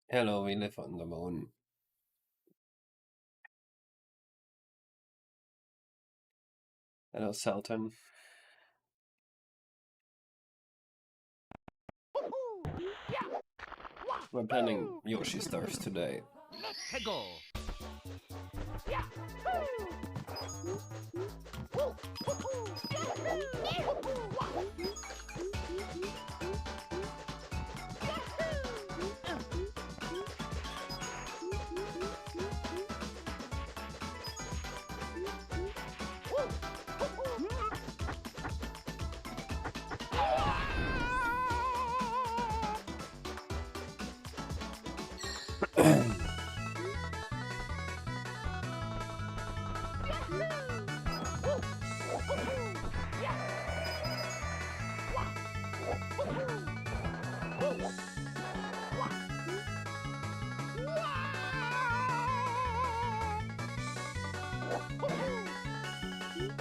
Hello, we live on the moon. Hello, Sultan. We're planning Yoshi Stars today.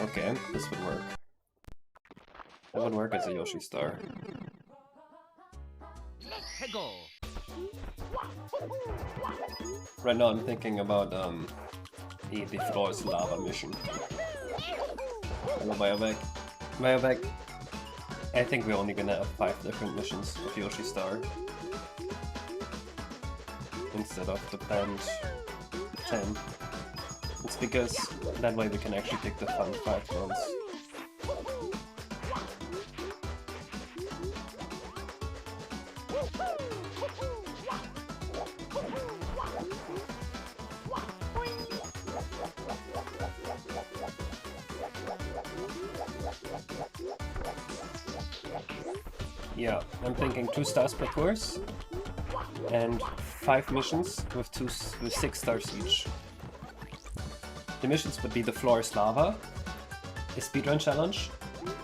Okay, this would work. That would work as a Yoshi Star. Right now I'm thinking about the floor's lava mission. Hello, Biovec. Biovec, I think we're only gonna have 5 different missions of Yoshi Star instead of the planned 10. It's because that way we can actually pick the fun 5 ones. Yeah, I'm thinking 2 stars per course and 5 missions with 6 stars each. The missions would be the floor is lava, a speedrun challenge,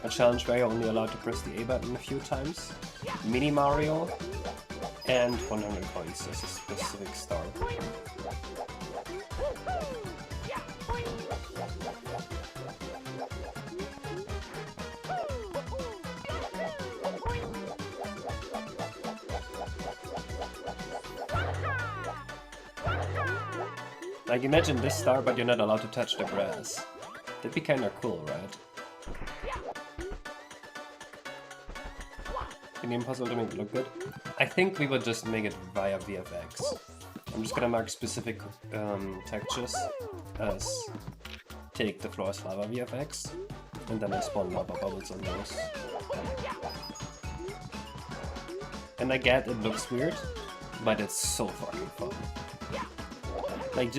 a challenge where you're only allowed to press the A button a few times, Mini Mario, and 100 coins as a specific star. Like, imagine this star, but you're not allowed to touch the grass. That'd be kinda cool, right? Can you impossible to make it look good? I think we would just make it via VFX. I'm just gonna mark specific textures as take the floor's lava VFX, and then I spawn lava bubbles on those. And I get it looks weird, but it's so fucking fun. Like,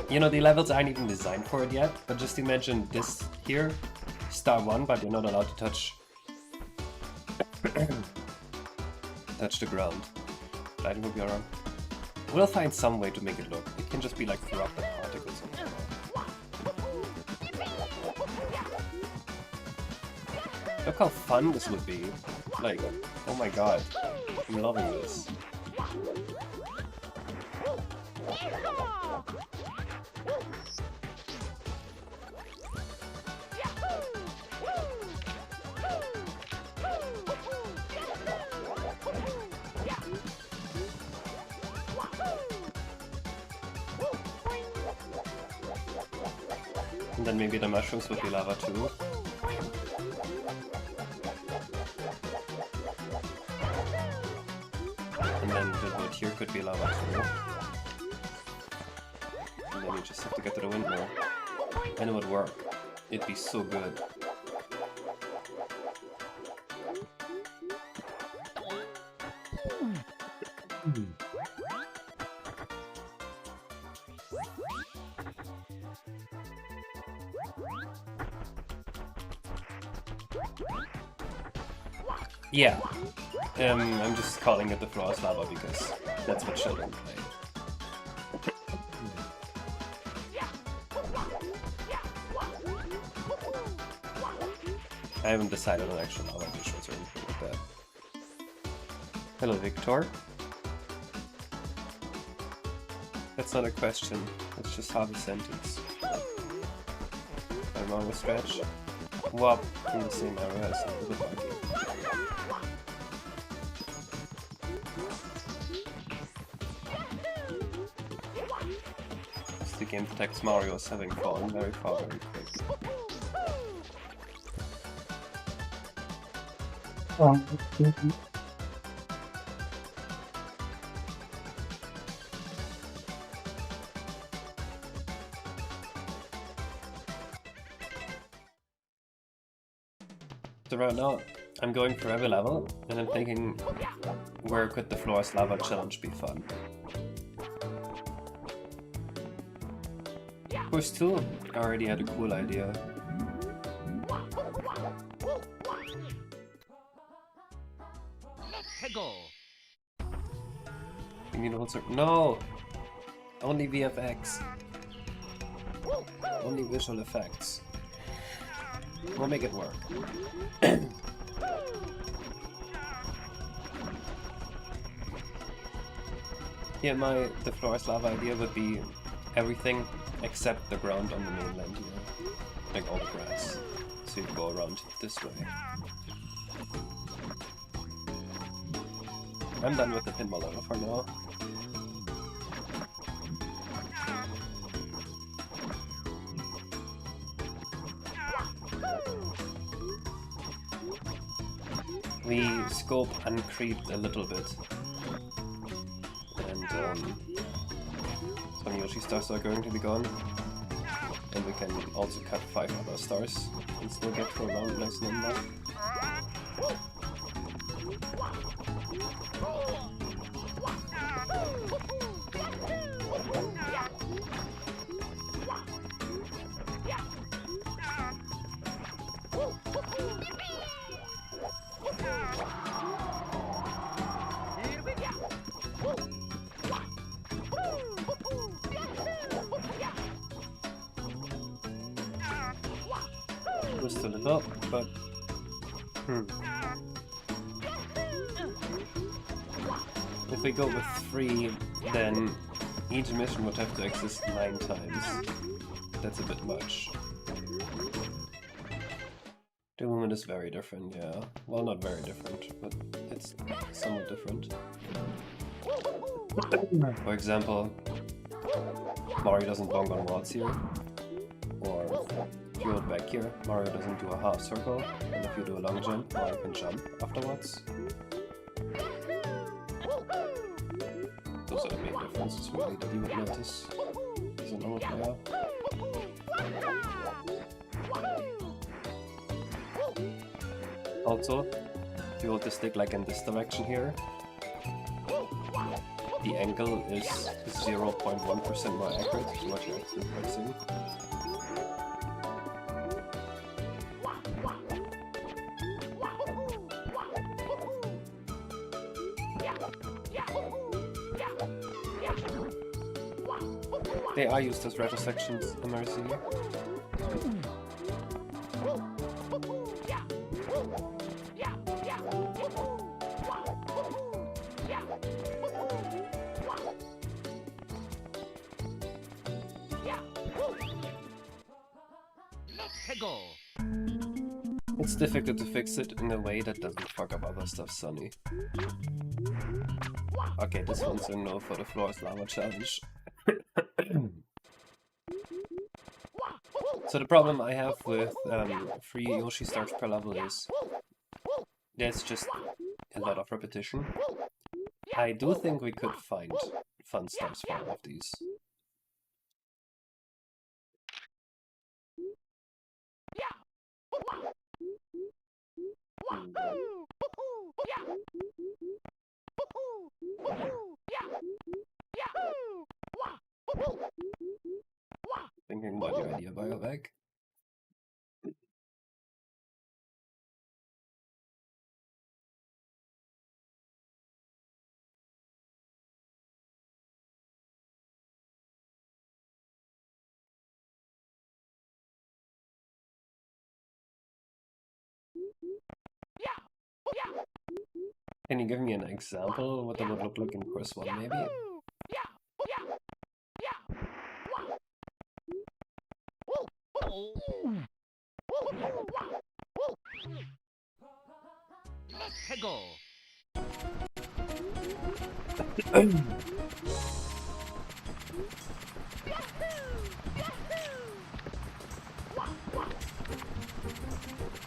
you know, the levels aren't even designed for it yet, but just imagine this here, star 1, but you're not allowed to touch touch the ground. Lighting will be around. We'll find some way to make it look. It can just be like corrupted particles. Look how fun this would be. Like, oh my god, I'm loving this. And then maybe the mushrooms would be lava too. And then the wood here could be lava too. And then you just have to get to the windmill. And it would work. It'd be so good. Yeah. I'm just calling it the floor's lava because that's what children play. I haven't decided on actual lava visuals or anything like that. Hello, Victor. That's not a question, that's just half a sentence. I'm wrong with Stretch. Wop in the same area as the buggy. The game detects Mario as having fallen very far very quick. So right now, I'm going for every level, and I'm thinking, where could the floor's lava challenge be fun? Course 2 already had a cool idea. You need also no! Only VFX. Only visual effects. We'll make it work. Here the floor's lava idea would be everything except the ground on the mainland here. Like all the grass. So you go around this way. I'm done with the pinball level for now. We scope uncreeped a little bit. And some Yoshi stars are going to be gone. And we can also cut 5 other stars and still get to a round nice number. Just a little, but if we go with 3, then each mission would have to exist 9 times. That's a bit much. The movement is very different, yeah. Well, not very different, but it's somewhat different. For example, Mario doesn't bonk on walls here, or if you hold back here, Mario doesn't do a half circle, and if you do a long jump, Mario can jump afterwards. Those are the main differences really that you would notice as a normal player. Also, if you hold the stick like in this direction here, the angle is 0.1% more accurate, so what you're actually pressing. They are used as retro sections in MRC. It's difficult to fix it in a way that doesn't fuck up other stuff, Sonny. Okay, this one's a no for the floor's lava challenge. So the problem I have with 3 Yoshi stars per level is there's just a lot of repetition. I do think we could find fun stars for all of these. Thinking about your idea, Biowag. Can you give me an example of what that would look like in course 1, maybe?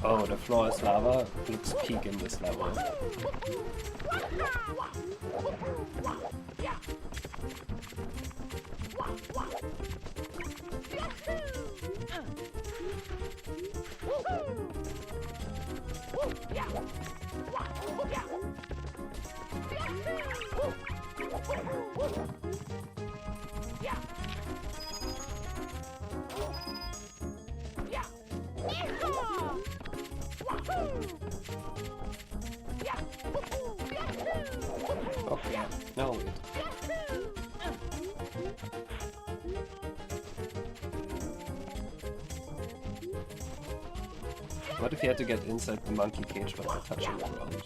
Oh, the floor is lava. Looks peak in this level. Okay, now wait. What if you had to get inside the monkey cage without touching the ground?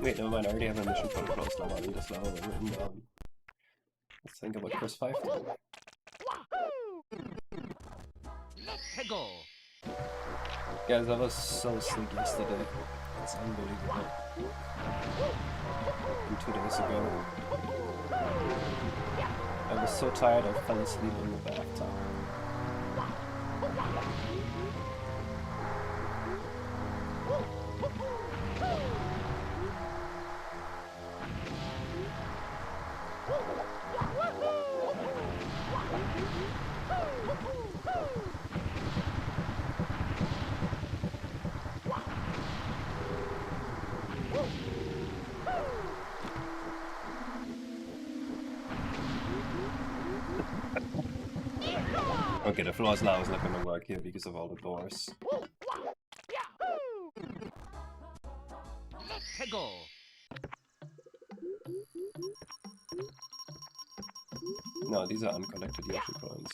Wait, never mind, I already have a mission for the close level in this level written down. Let's think about course 5 then. Guys, I was so sick yesterday. It's unbelievable. And 2 days ago. I was so tired I fell asleep in the bathtub. Okay, the floor now is not gonna work here because of all the doors. No, these are unconnected Yoshi coins.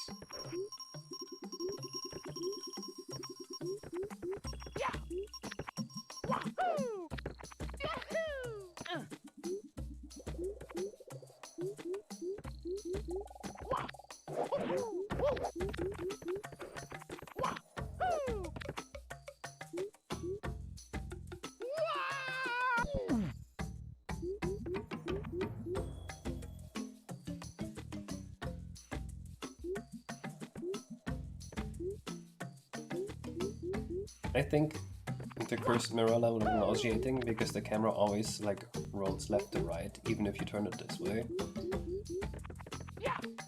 I think the cursed mirror level is nauseating because the camera always like rolls left to right, even if you turn it this way.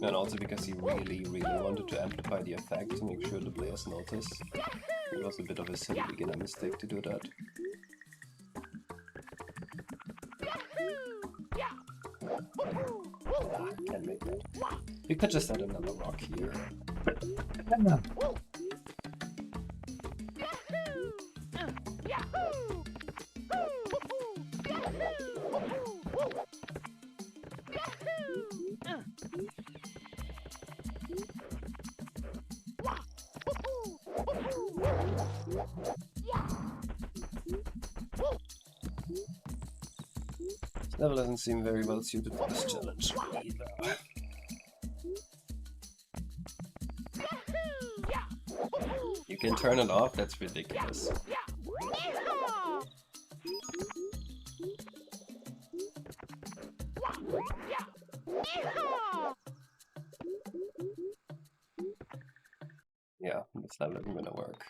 And also because he really wanted to amplify the effect to make sure the players notice. It was a bit of a silly beginner mistake to do that. Can't make that. We could just add another rock here. This level doesn't seem very well suited for this challenge either. You can turn it off? That's ridiculous. Yeah, this level isn't gonna work.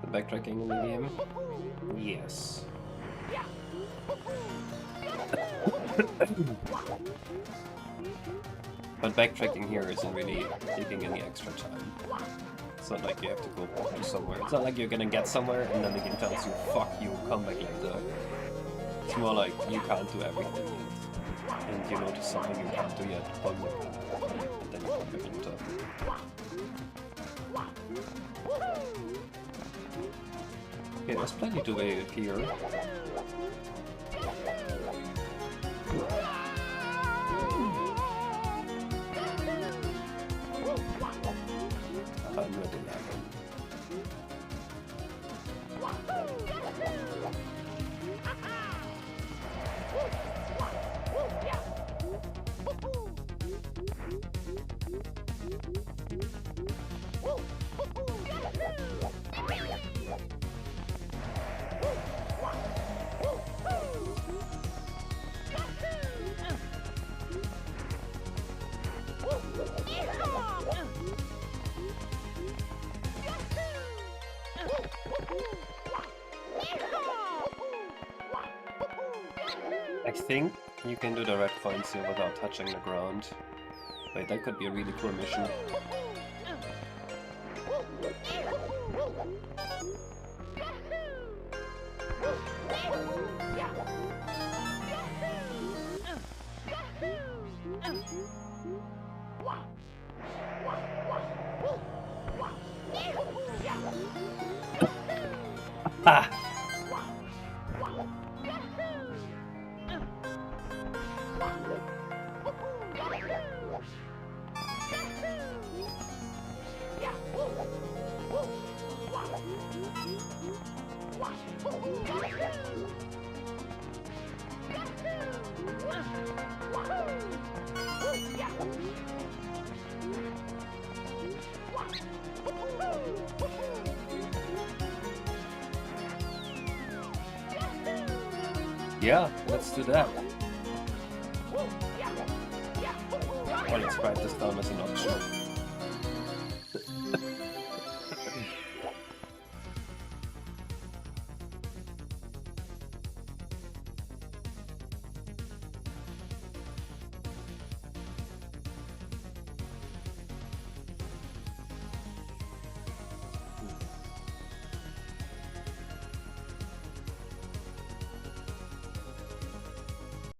The backtracking in the game? Yes. But backtracking here isn't really taking any extra time. It's not like you have to go to somewhere. It's not like you're gonna get somewhere and then the game tells you, fuck you, come back later. It's more like you can't do everything yet. And you notice something you can't do yet, and then you come back later. Okay, there's plenty to do here. think you can do the red coins here without touching the ground. Wait, that could be a really cool mission. Ah! Yeah, let's do that. Or let's write this down as an option.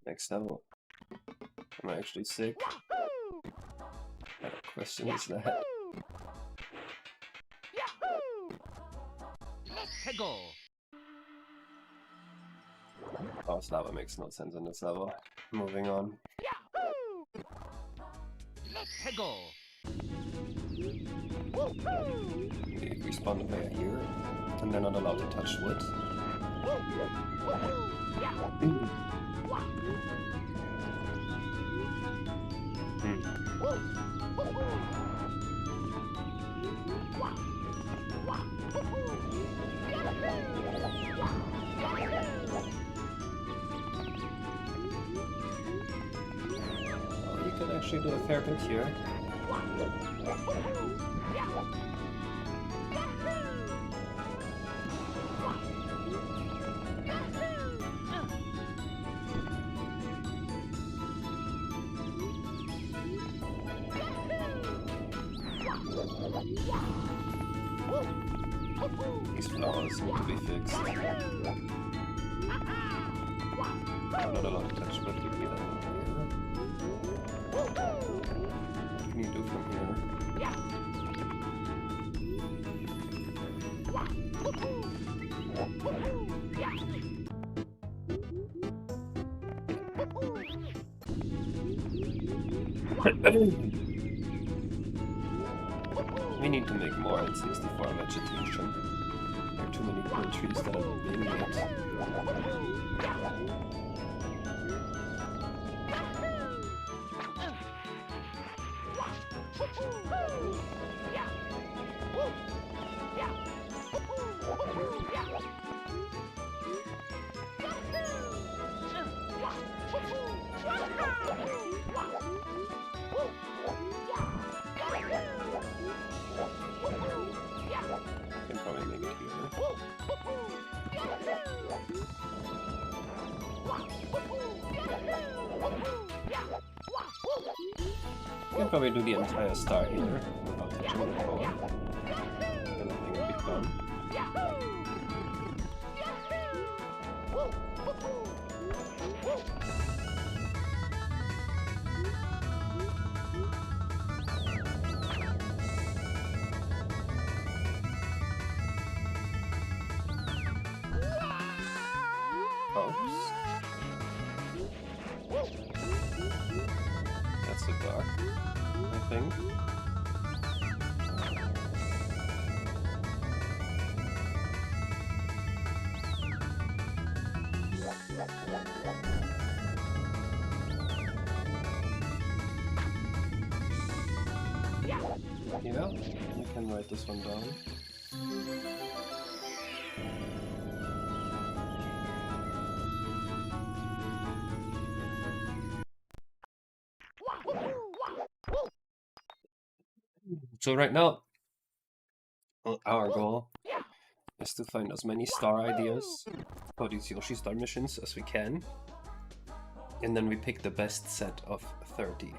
Next level. Am I actually sick? What question is that? Let's go. Oh, this lava makes no sense in this level. Moving on. Let's go. We respawn the player here, and they're not allowed to touch wood. Oh, you can actually do a fair bit here. These flowers need to be fixed. I'm not allowed to touch, but give me that here. What can you do from here? We need to make more at 64 vegetation. There are too many cool trees that are not being made. Can probably make it here. Can probably do the entire star here without touching the core. Then I think it'll be fun. Oops. That's a dark, I think. Yeah, we can write this one down. So right now, our goal is to find as many star ideas for these Yoshi star missions as we can. And then we pick the best set of 30.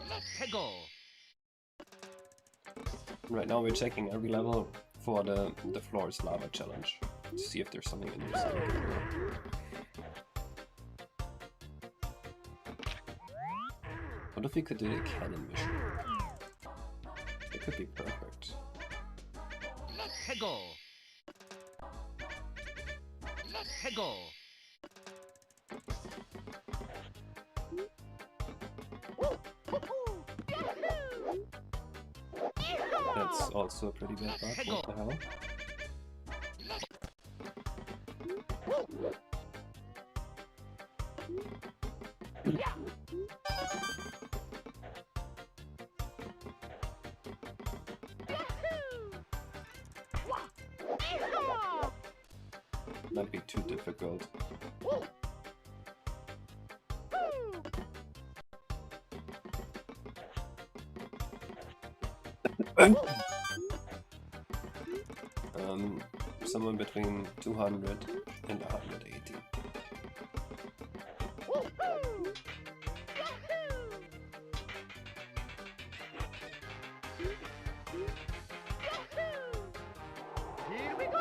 Right now we're checking every level for the floor is lava challenge to see if there's something interesting. What if we could do the cannon mission? It could be perfect. That's also a pretty bad bug. What the hell? Might be too difficult. Somewhere between 200 and 180. Here we go!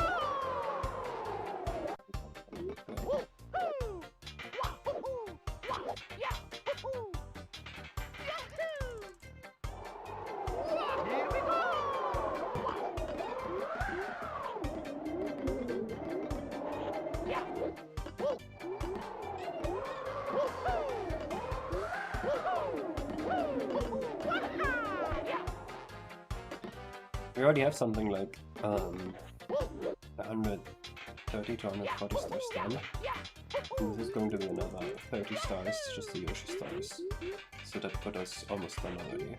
We already have something like 130 to 140 stars done. And this is going to be another 30 stars, just the Yoshi stars. So that put us almost done already.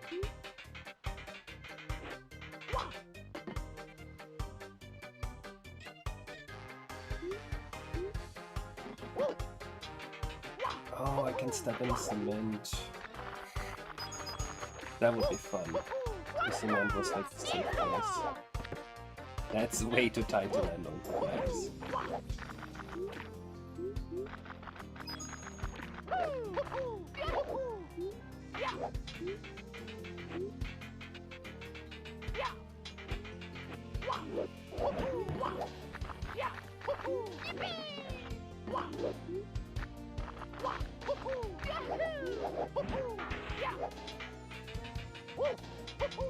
Oh, I can step in cement. That would be fun. The cement was like the safe place. That's way too tight to land on the legs.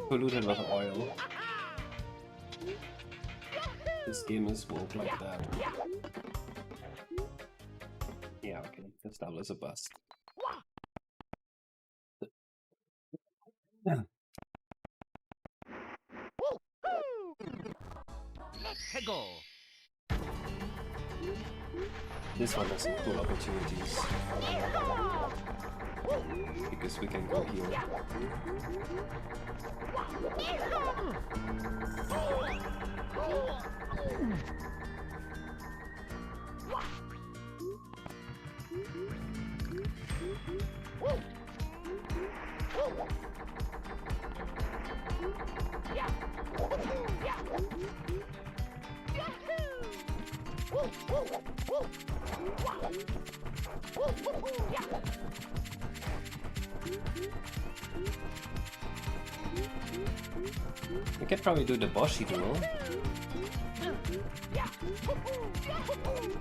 Polluted with oil. This game is woke like that. Yeah, okay, this level is a bust. This one has some cool opportunities. Because we can go here. We could probably do the Boshi duel.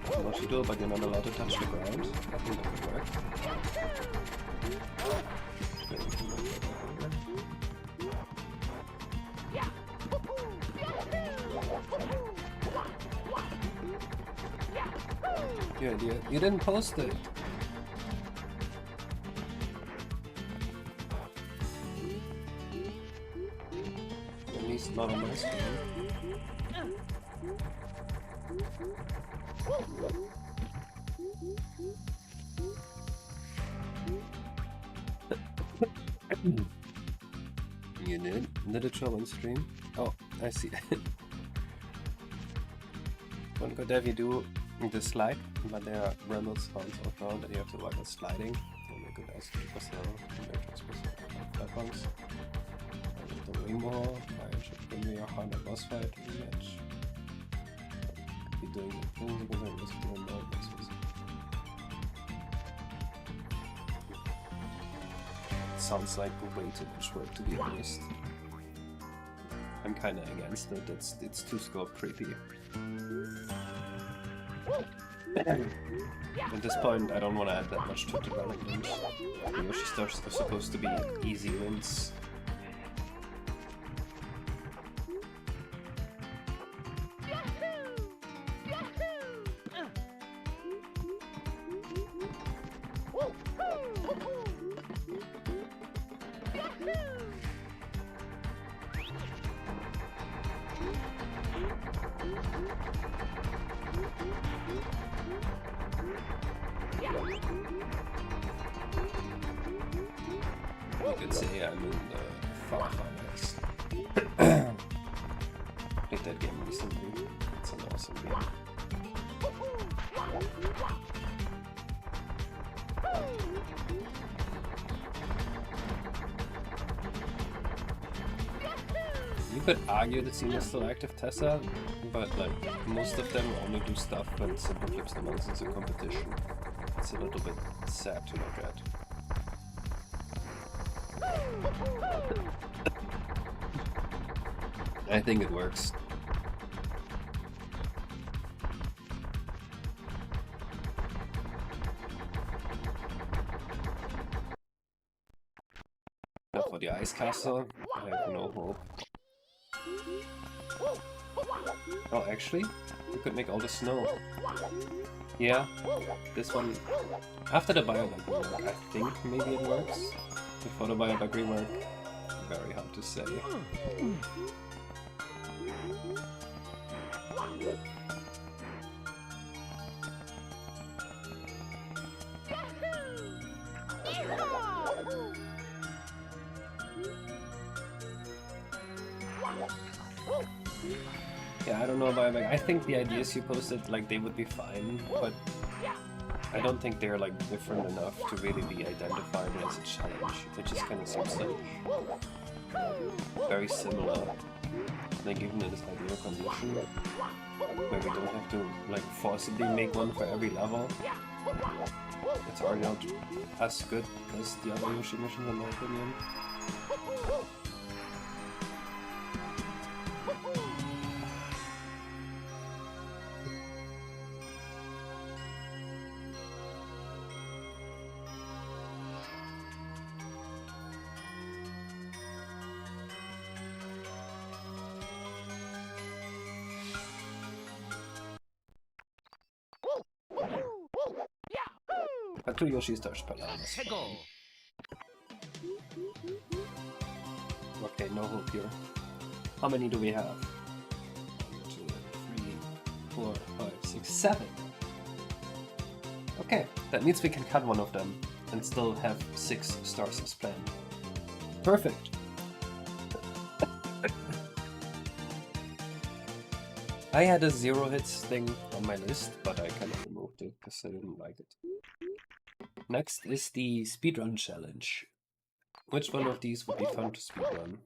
Boshi duel, but you're not allowed to touch the ground. I think that could work. Good idea. You didn't post it. At least not on my screen. You did? Did it show on stream? Oh, I see. One could have you do the slide, but there are random spawns all around that you have to avoid sliding. And we could ask platforms. The Wingmore, I should bring me a harder boss fight rematch. Could be doing the things that we're doing now. sounds like way too much work, to be honest. I'm kinda against it, it's too scope creepy. At this point, I don't want to add that much to development. The Yoshi stars are supposed to be easy wins. You could say I'm in the far next. Played that game recently. It's an awesome game. You could argue the scene is still active, Tessa, but like most of them only do stuff when Simple flips the monsters in competition. It's a little bit sad to look at. I think it works. Now for the ice castle, I have no hope. Oh, actually, we could make all the snow. Yeah, this one, after the biobug rework, I think maybe it works. Before the biobug rework, very hard to say. Yeah, I don't know about like I think the ideas you posted, like, they would be fine, but I don't think they're like different enough to really be identified as a challenge. It just kind of seems like very similar. Like even in this ideal condition, where we don't have to like forcibly make one for every level. It's already not as good as the other Yoshi missions, in my opinion. But 2 Yoshi stars per level. Okay, no hope here. How many do we have? 1, 2, 3, 4, 5, 6, 7. Okay, that means we can cut one of them and still have 6 stars as planned. Perfect! I had a 0 hits thing on my list, but I kind of removed it because I didn't like it. Next is the Speedrun challenge. Which one of these would be fun to speedrun?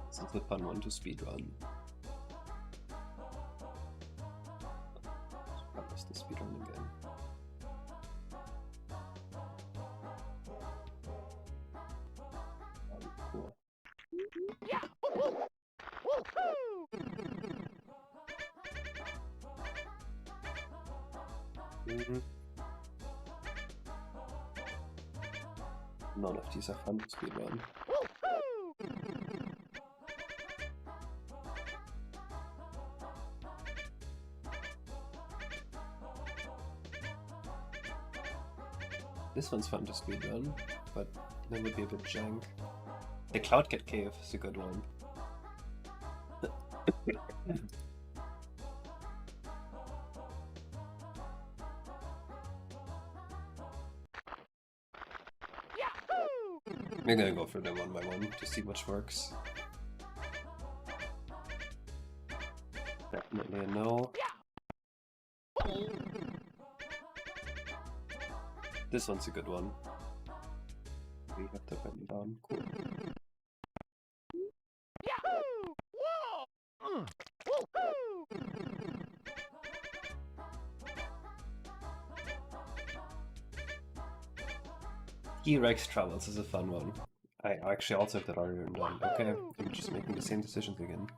This is a fun one to speedrun. What was the speedrun again? Cool. None of these are fun to speedrun. This one's fun to speedrun, but that would be a bit jank. The Cloud Cat Cave is a good one. We're gonna go for them one by one to see which works. Definitely a no. This one's a good one. We have to bend down. Cool. T-Rex Travels is a fun one. I actually also have that earlier done. Okay, I'm just making the same decisions again.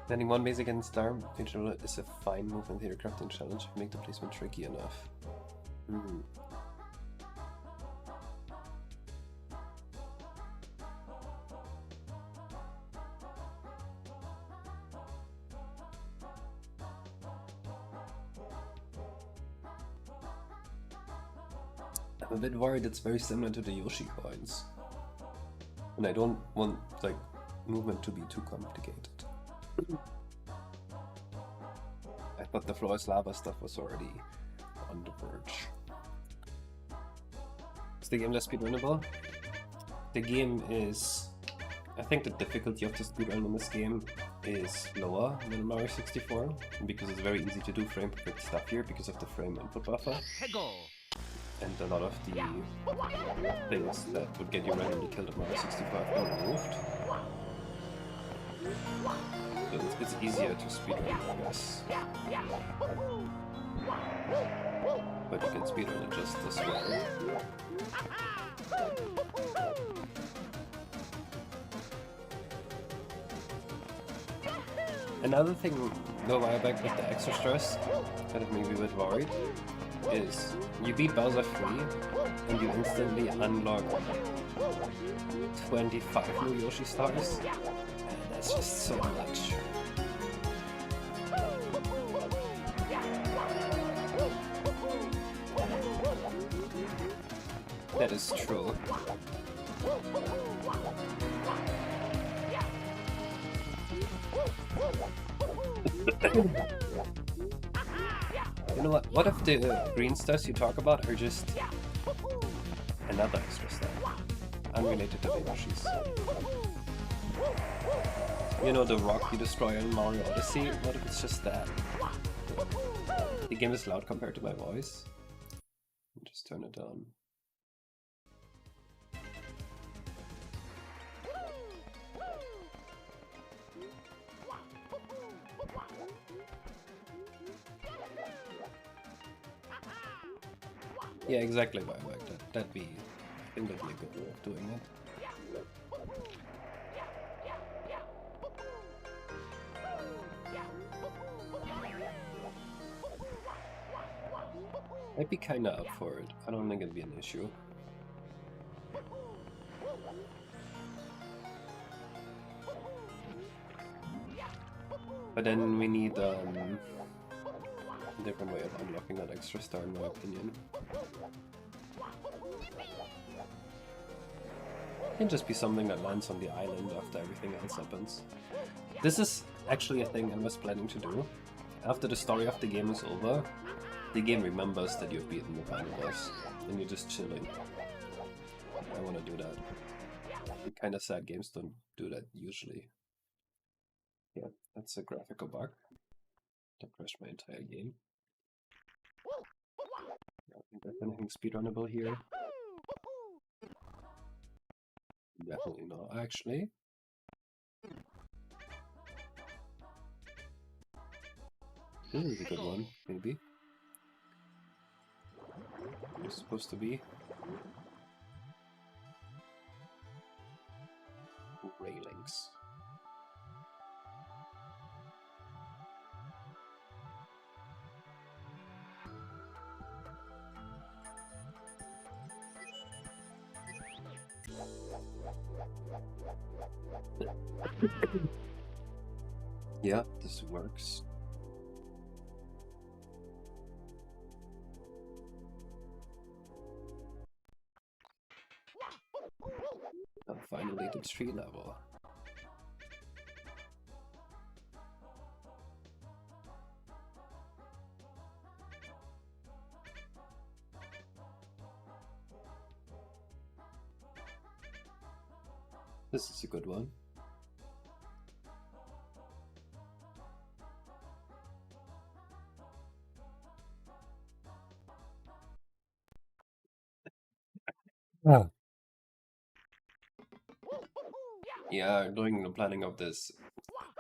Landing one base against Star Digital is a fine move in the aircrafting challenge. Make the placement tricky enough. Hmm. I'm a bit worried it's very similar to the Yoshi coins. And I don't want, like, movement to be too complicated. I thought the Flores Lava stuff was already on the verge. Is the game less speedrunnable? The game is... I think the difficulty of the speedrun in this game is lower than Mario 64, because it's very easy to do frame perfect stuff here because of the frame input buffer. And a lot of the things that would get you randomly killed at Mario 65 are removed. So it's easier to speedrun, I guess. But you can speedrun it just as well. Another thing, though, why I back with the extra stress that made me a bit worried is you beat Bowser free and you instantly unlock 25 new Yoshi stars, and that's just so much. That is true. You know what? What if the green stars you talk about are just another extra star, unrelated to the Yoshis? You know the rock you destroy in Mario Odyssey? What if it's just that? The game is loud compared to my voice. Just turn it down. Yeah, exactly why I like that. I think that'd be a good way of doing it. I'd be kinda up for it. I don't think it'd be an issue. But then we need a different way of unlocking that extra star, in my opinion. It can just be something that lands on the island after everything else happens. This is actually a thing I was planning to do. After the story of the game is over, the game remembers that you've beaten the final boss, and you're just chilling. I want to do that. Kinda sad games don't do that usually. Yeah, that's a graphical bug. That crashed my entire game. I don't think there's anything speedrunnable here. Definitely not, actually. This is a good one, maybe. It's supposed to be. Railings. Yeah, this works. Finally to tree level. This is a good one. Oh. Yeah, doing the planning of this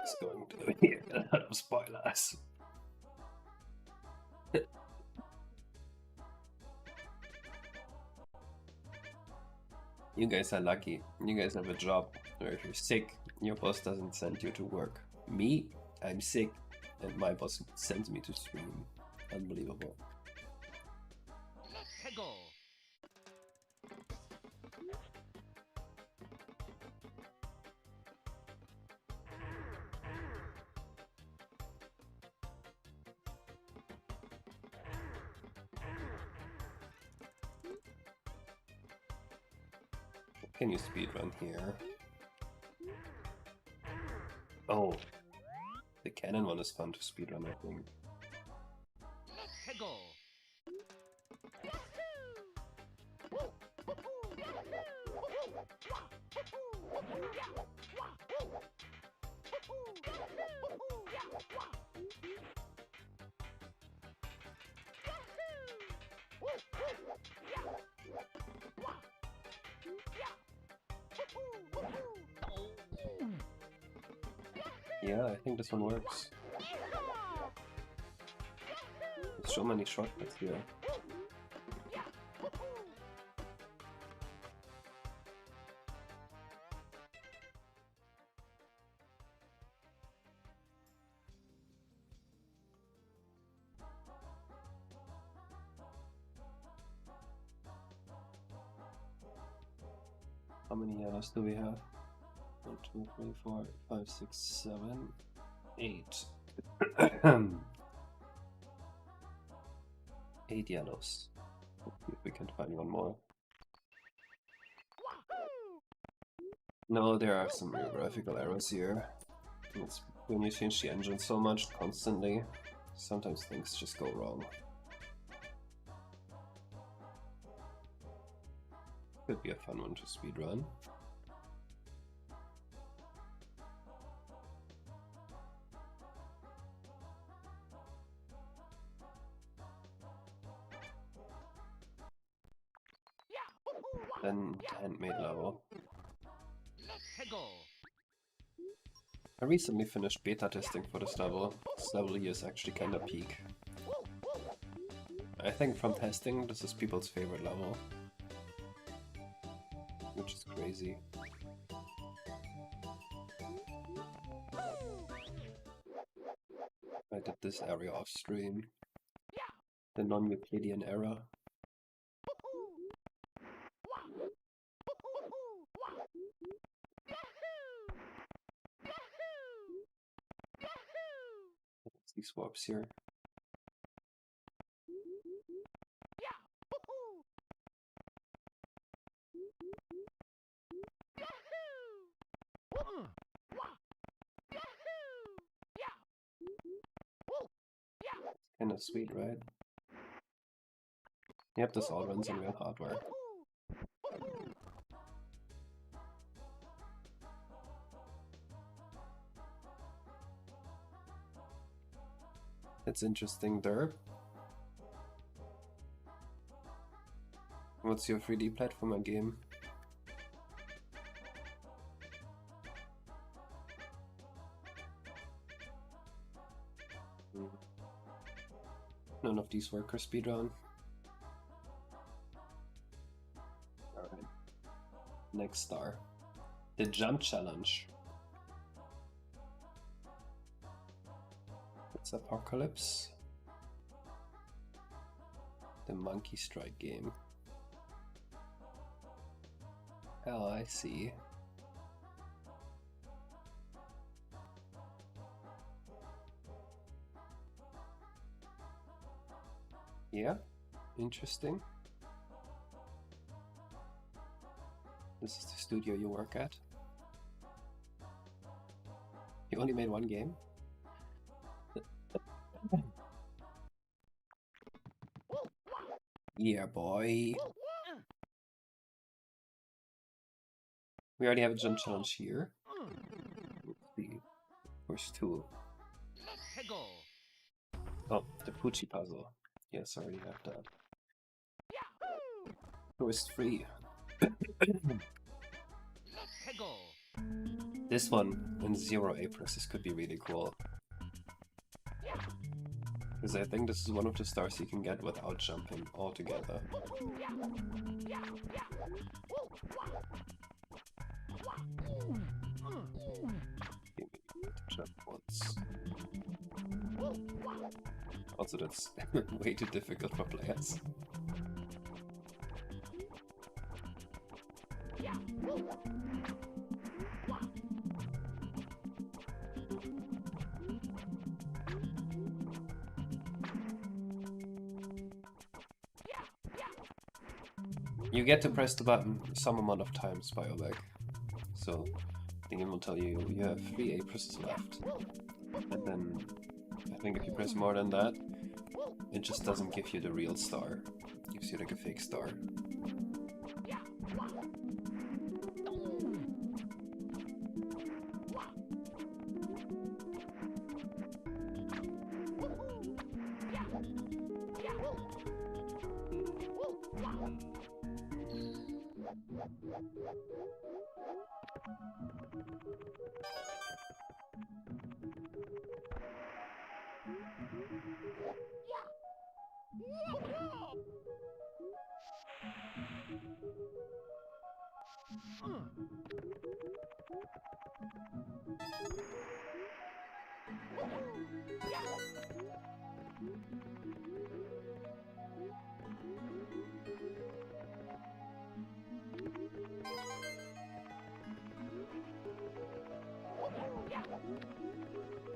It's going to be a lot of spoilers. You guys are lucky. You guys have a job where if you're sick, your boss doesn't send you to work. Me, I'm sick, and my boss sends me to stream. Unbelievable. Let's go. Can you speedrun here? Oh, the cannon one is fun to speedrun, I think. Let's go. Yeah, I think this one works. There's so many shortcuts here. How many yellows do we have? 1, 2, 3, 4, 5, 6, 7, 8. 8 yellows. Let's see if we can find one more. No, there are some graphical errors here. It's when you change the engine so much constantly, sometimes things just go wrong. Could be a fun one to speedrun. Then the handmade level. Let's go. I recently finished beta testing for this level. This level here is actually kinda peak. I think from testing, this is people's favorite level. Which is crazy. I did this area off stream. The non-Euclidean era. These swaps here. Kinda sweet, right? Yep, this all runs on real hardware. It's interesting, Derp. What's your 3D platformer game? None of these work for speedrun. Alright. Next star. The jump challenge. It's Apocalypse. The Monkey Strike game. Oh, I see. Yeah, interesting. This is the studio you work at. You only made one game? Yeah, boy. We already have a jump challenge here. Let's see. Where's 2? Let's go. Oh, the Poochie puzzle. Yes, I already have that. Where's 3? Let's go. This one in 0 aprons, this could be really cool. Because I think this is one of the stars you can get without jumping altogether. Jump once. Also, that's way too difficult for players. You get to press the button some amount of times by your leg. So the game will tell you you have 3 aprons left. And then I think if you press more than that, it just doesn't give you the real star. It gives you like a fake star.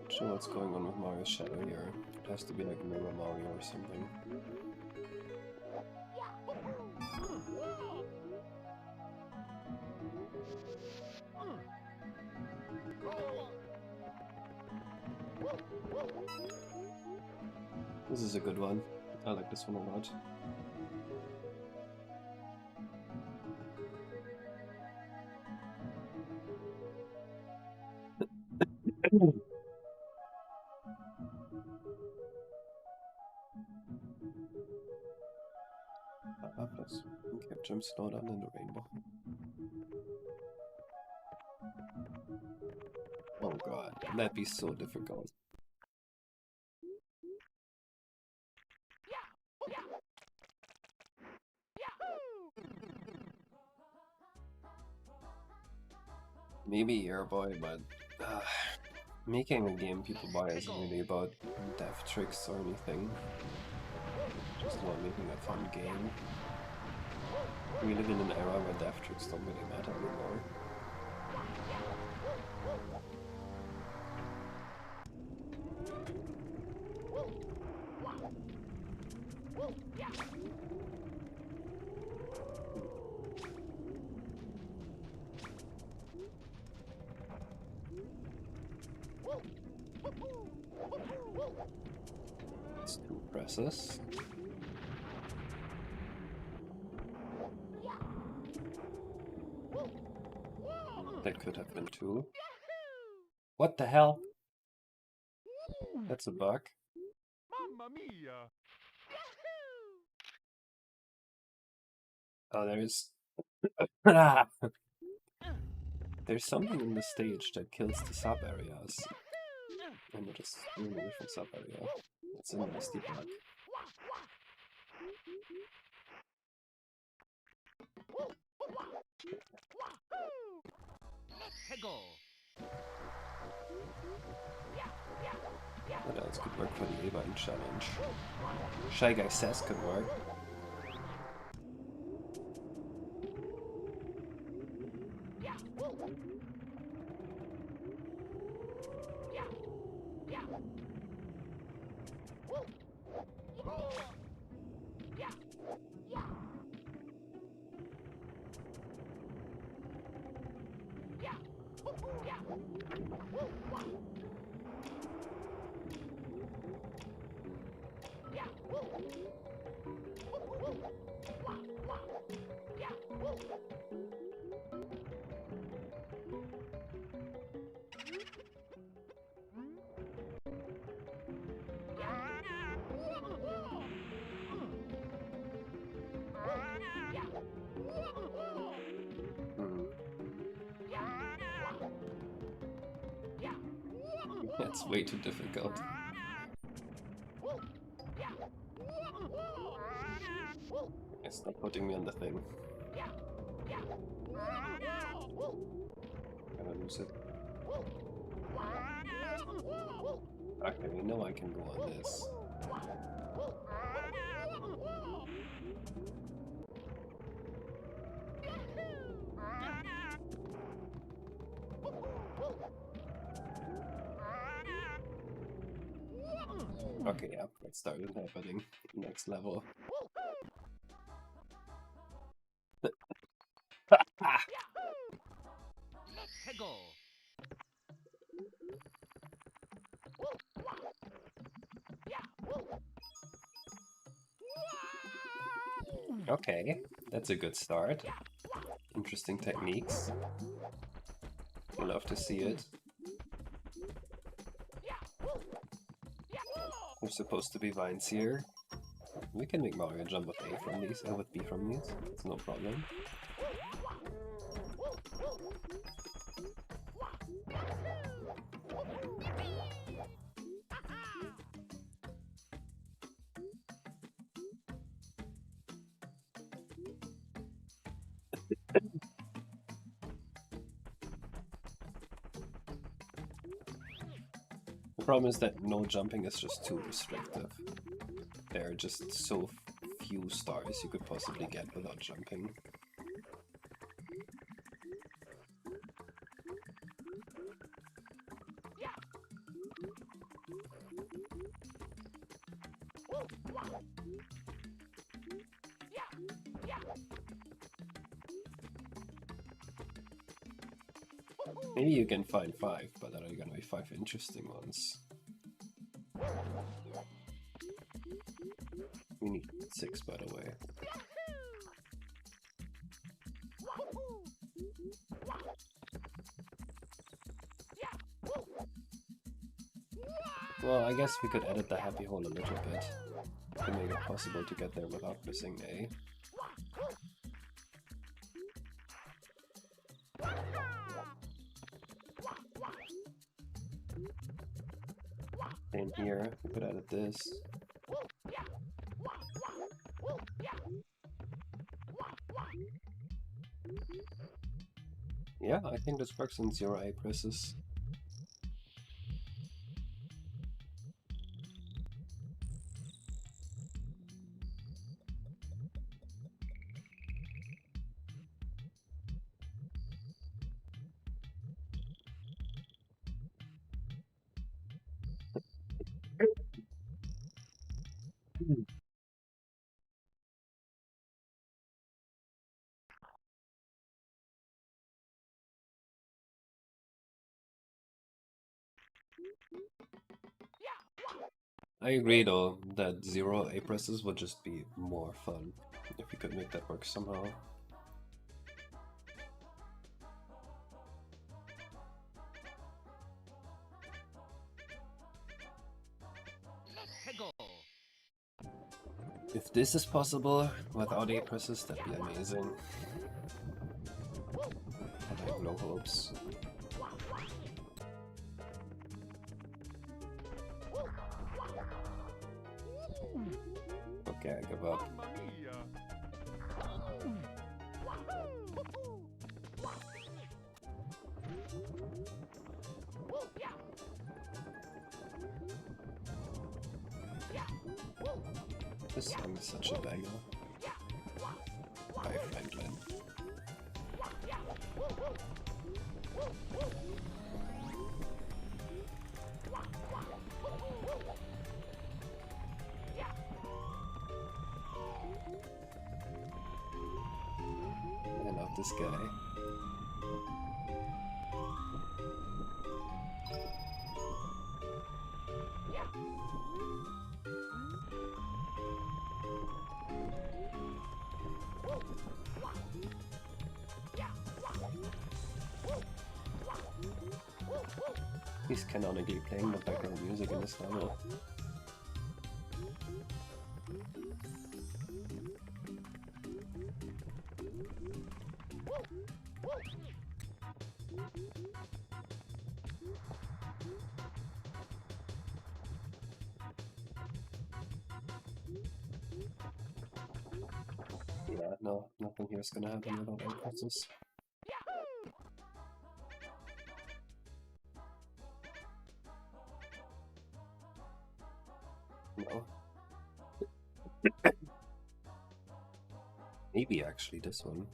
Not sure what's going on with Mario's shadow here. It has to be like Mirror Mario or something. This is a good one. I like this one a lot. Okay, jump slow down in the rainbow. Oh god, that'd be so difficult. Maybe Airboy, but making a game people buy isn't really about death tricks or anything. Just about making a fun game. We live in an era where death tricks don't really matter anymore. It's 2 presses. That could have been 2. What the hell? That's a bug. Mamma mia! Oh, there's there's something in the stage that kills the sub areas. And it is in a different sub area. It's a nasty bug. What else could work for the A-Button challenge? Shy Guy Says could work. It's way too difficult. It's not putting me on the thing. Can I lose it? Okay, we know I can go on this. Okay, yeah, it started happening. Next level. Okay, that's a good start. Interesting techniques. You love to see it. There's supposed to be vines here. We can make Mario jump with A from these, and with B from these. It's no problem. The problem is that no jumping is just too restrictive. There are just so few stars you could possibly get without jumping. Maybe you can find 5, but there are gonna be 5 interesting ones. We need 6, by the way. Well, I guess we could edit the happy hole a little bit to make it possible to get there without missing A. Same here, we could edit this. Yeah, I think this works on 0 A presses. I agree though, that 0 A presses would just be more fun if we could make that work somehow. If this is possible without A presses, that'd be amazing. I have no hopes. Okay, I give up. This song is such a banger. By Franklin. I love this guy. He's canonically playing the background music in this level. no, nothing here is gonna happen without A presses. No. Maybe actually this one.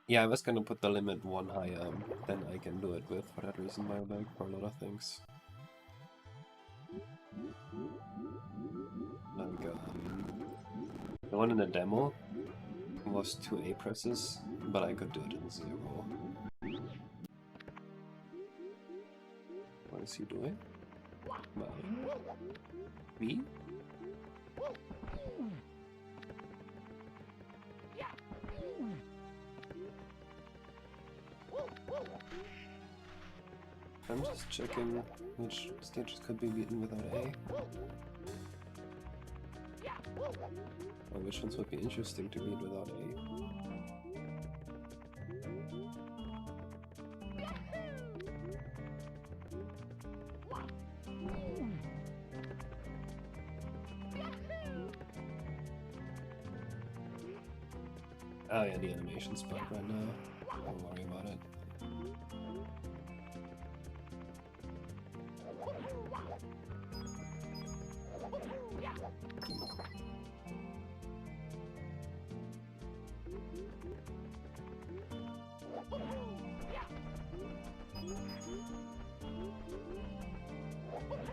Yeah, I was gonna put the limit one higher, then I can do it with, for that reason, my bag, for a lot of things. Like, the one in the demo was 2 A presses, but I could do it in 0. What is he doing? Me? I'm just checking which stages could be beaten without A. Or which ones would be interesting to beat without A. Oh yeah, the animation's bug right now. Don't worry about it.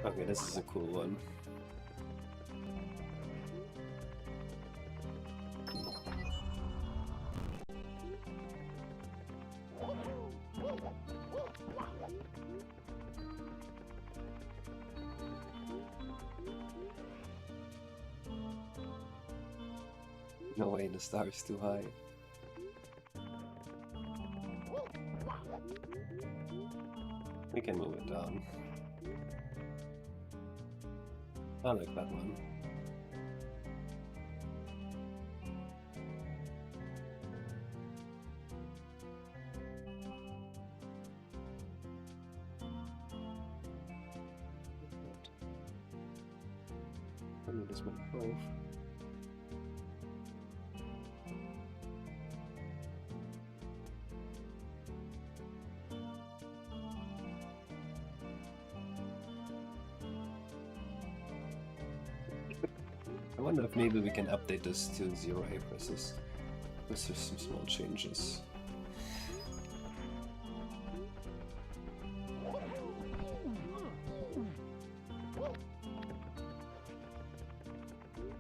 Okay, this is a cool one. No way, the star is too high. We can move it down. I like that one. I need this one both. I wonder if maybe we can update this to 0 A presses. There's just some small changes.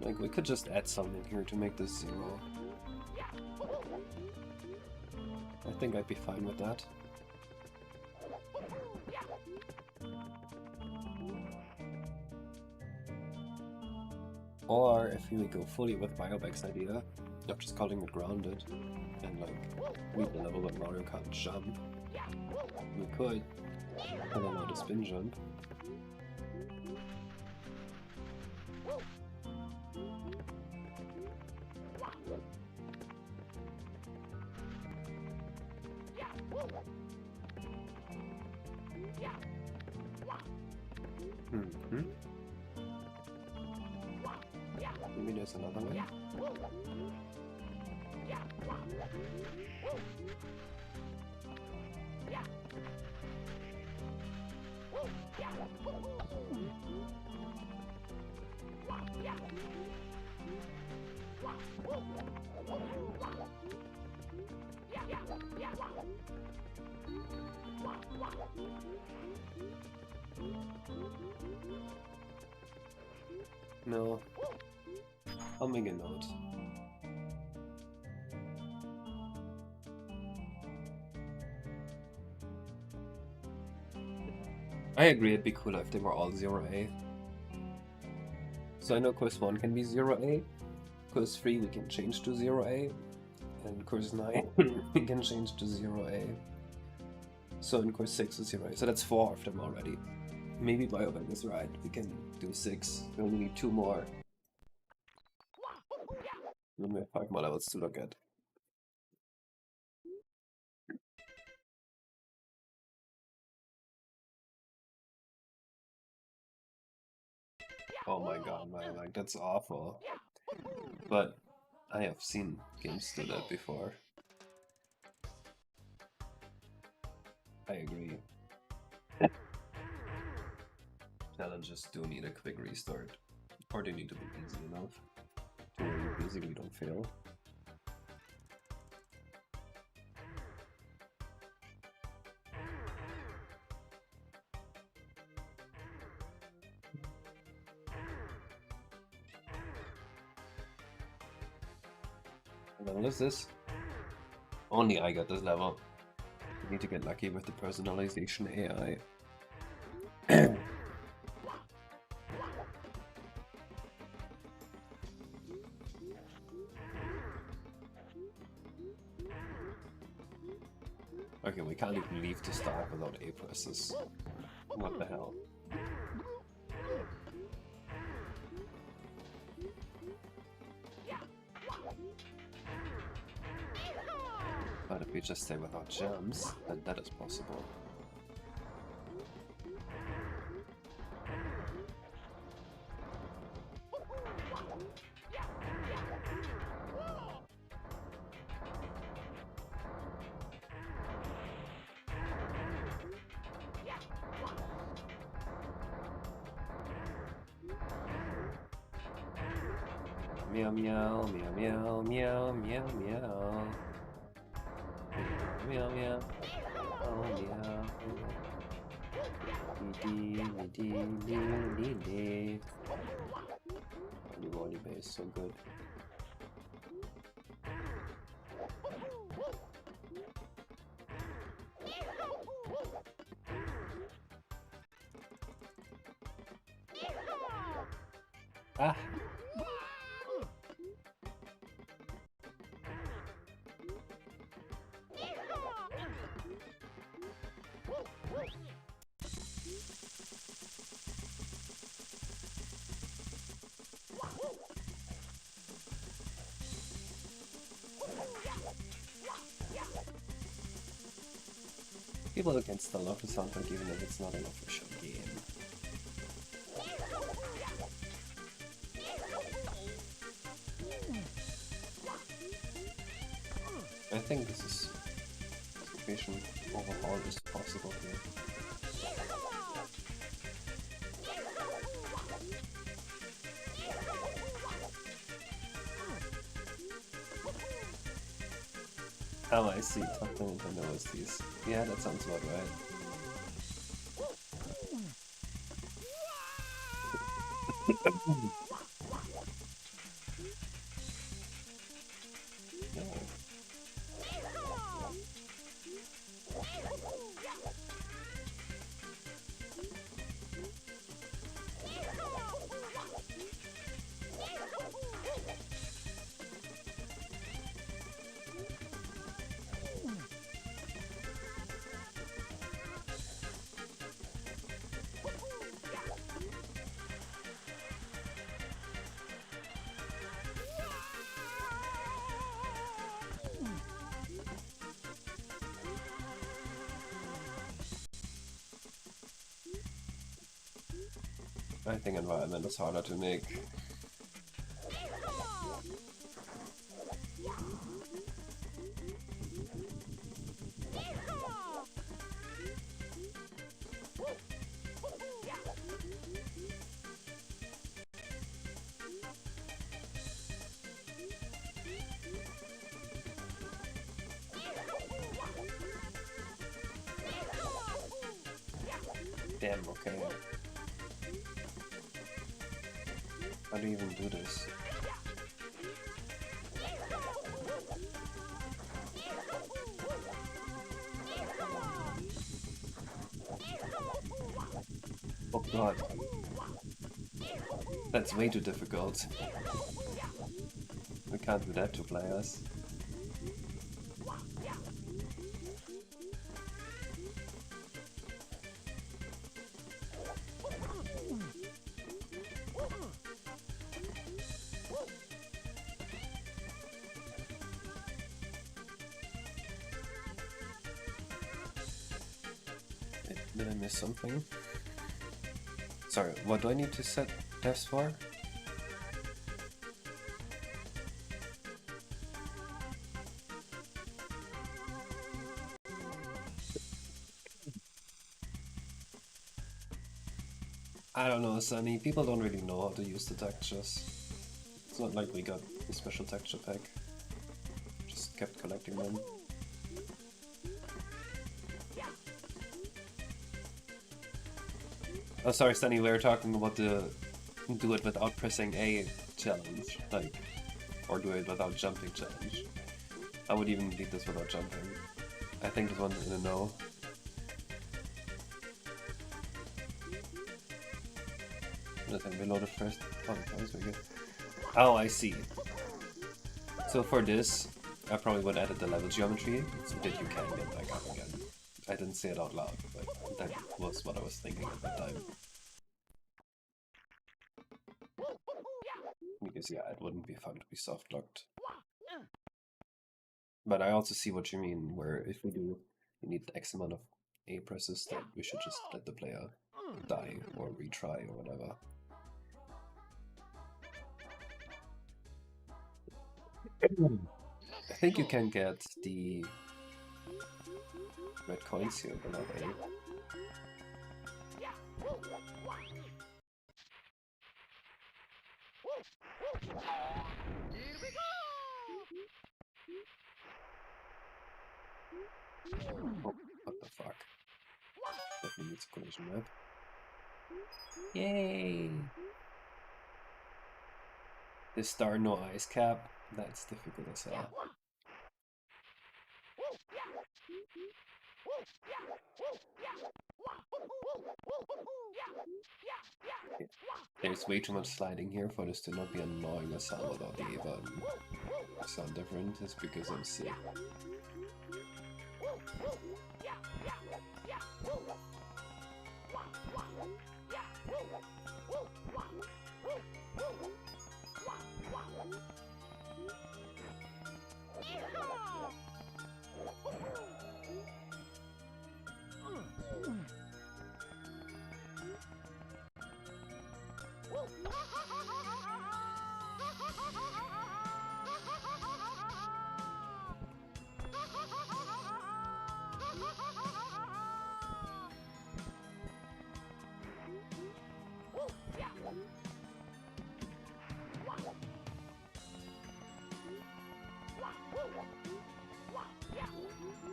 Like, we could just add something here to make this 0. I think I'd be fine with that. Or if we go fully with Biobag's idea, of just calling it grounded, and like, read the level but Mario can't jump, we could, and allow the spin jump. Mm-hmm. Maybe there's another way. No. I'll make a note. I agree it'd be cooler if they were all 0A. So I know course 1 can be 0A, course 3 we can change to 0A, and course 9 we can change to 0A. So in course 6 is 0A, so that's 4 of them already. Maybe Biobag is right, we can do 6, we only need 2 more. Then we have 5 more levels to look at. Oh my god, man, like that's awful. But I have seen games do that before. I agree. Challenges do need a quick restart. Or they need to be easy enough to where you basically don't fail. What level is this? Only I got this level. You need to get lucky with the personalization AI. Okay, we can't even leave the start without A presses. What the hell? But if we just stay without jumps, then that is possible. Meow meow meow meow meow meow meow. Meow meow. Oh meow. Dee. The body base so good. Ah. People can still love the soundtrack even if it's not an official game. I think this is situation overhaul is possible here. Oh, I see. Top 10 Nintendo OSTs. Yeah, that sounds about right. I think environment is harder to make. Damn, okay. How do you even do this? Oh god. That's way too difficult. We can't do that to players. Did I miss something? Sorry, what do I need to set? There's 4. I don't know, Sunny. People don't really know how to use the textures. It's not like we got a special texture pack. Just kept collecting them. Oh, sorry, Sunny. We were talking about the do it without pressing A challenge, like, or do it without jumping challenge. I would even beat this without jumping. I think this one's in a no. Let them reload it first. Oh, that was very good. Oh, I see. So for this, I probably would edit the level geometry so that you can get back up again. I didn't say it out loud, but that was what I was thinking at that time. Because yeah, it wouldn't be fun to be soft locked. But I also see what you mean, where if we do, you need X amount of A presses, that we should just let the player die or retry or whatever. I think you can get the red coins here without A. Oh, what the fuck? Definitely needs a collision map. Yay! This star no ice cap, that's difficult as hell. There's way too much sliding here for this to not be annoying as hell without the A button. Sound different is because I'm sick.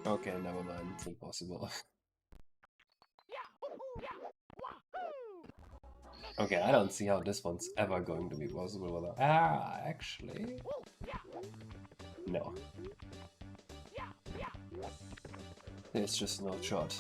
Okay, never mind, it's impossible. Okay, I don't see how this one's ever going to be possible without... Ah, actually... No. There's just no shot.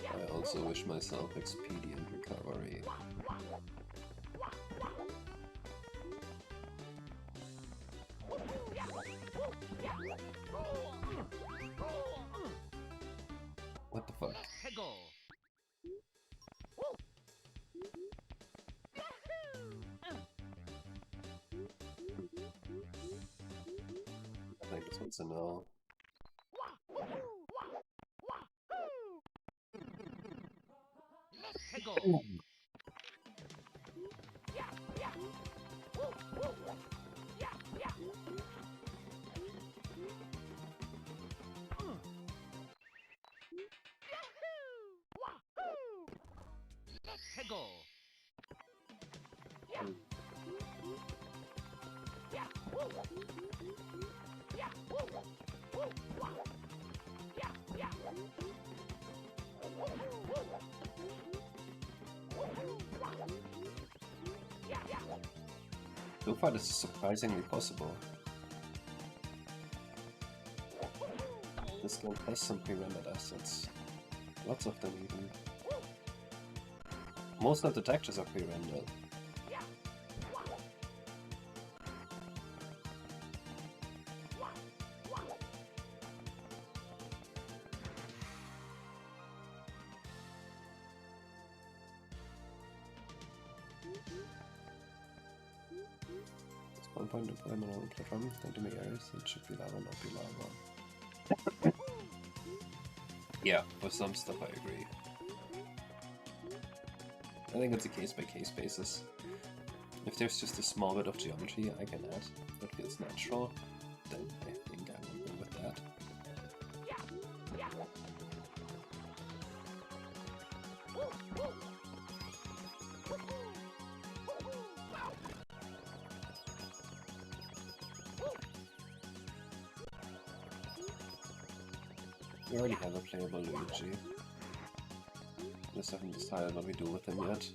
I also wish myself expedient recovery. What the fuck? I think this one's a no. So far this is surprisingly possible. This game has some pre-rendered assets. Lots of them even. Most of the textures are pre-rendered. point of I'm on a platform, then to me areas, it should be lava, not be lava. Yeah, for some stuff I agree. I think it's a case-by-case basis. If there's just a small bit of geometry I can add that feels natural, then I think I will go with that. We already have a playable Luigi. Just haven't decided what we do with him yet.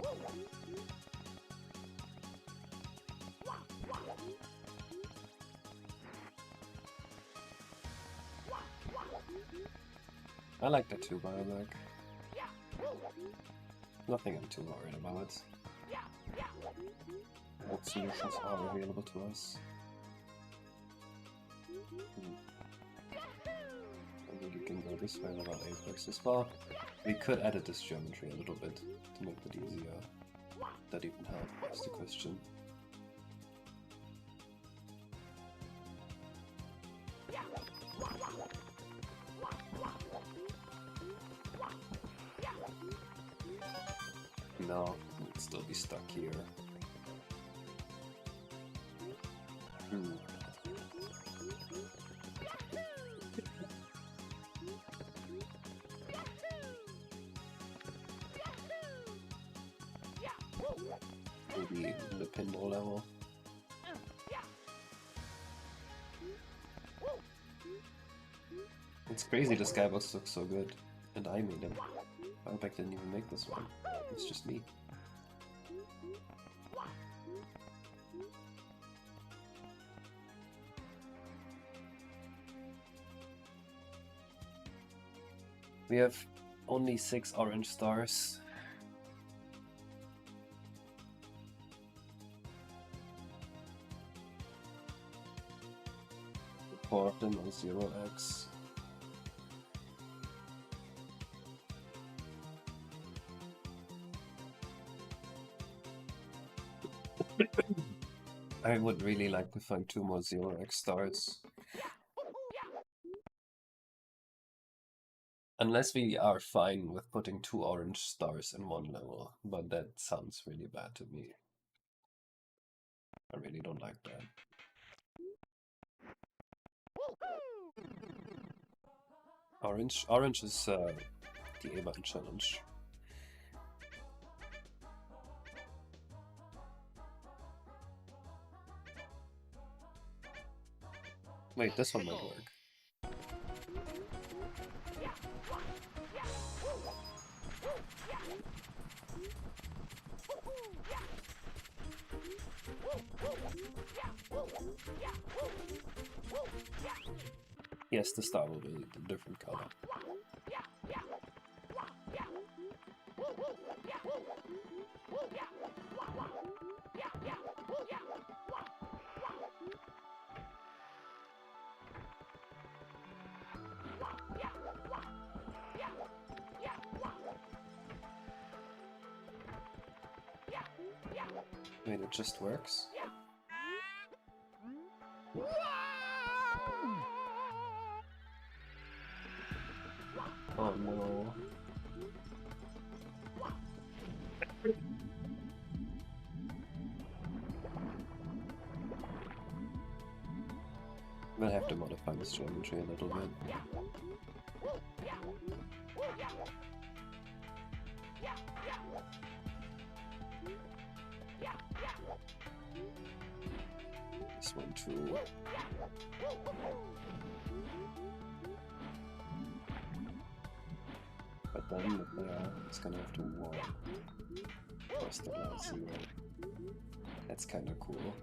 I like that too, Biomac. Nothing I'm too worried about. What solutions are available to us? Maybe we can go this way without Apex as well. We could edit this geometry a little bit to make that easier. That even help, is the question. No, we'd still be stuck here. Maybe the pinball level. It's crazy the skybox looks so good, and I made him. Impact didn't even make this one. It's just me. We have only 6 orange stars. Four of them on 0x. I would really like to find 2 more 0x stars. Unless we are fine with putting 2 orange stars in one level, but that sounds really bad to me. I really don't like that. Orange is the A-Button challenge. Wait, this one might work. Yes, the star will be a different color. Wait, it just works? Oh no. We'll have to modify this geometry a little bit. This one too. But then, yeah, it's gonna have to walk across the last zero. That's kinda cool.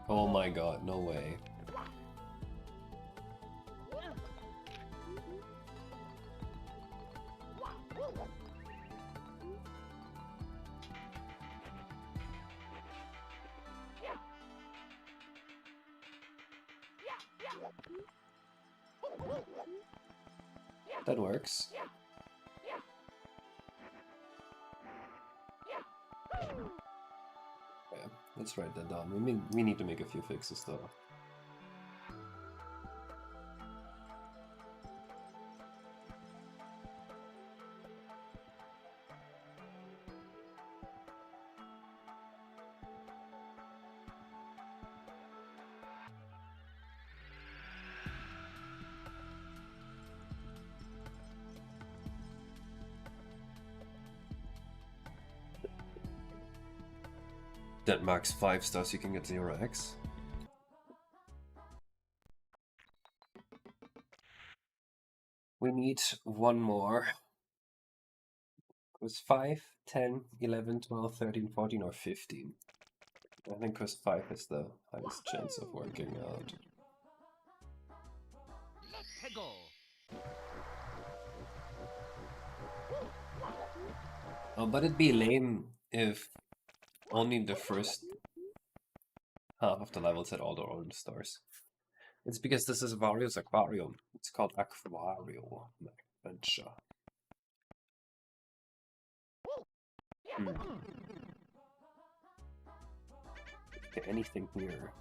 Oh my god, no way. That works. Let's write that down. We need to make a few fixes though. That marks 5 stars, you can get 0x. We need one more. It was 5, 10, 11, 12, 13, 14, or 15. I think because 5 has the highest chance of working out. Let's go. Oh, but it'd be lame if only the first half of the levels had all their own stars. It's because this is Vario's Aquarium. It's called Aquario Adventure. Okay, anything here?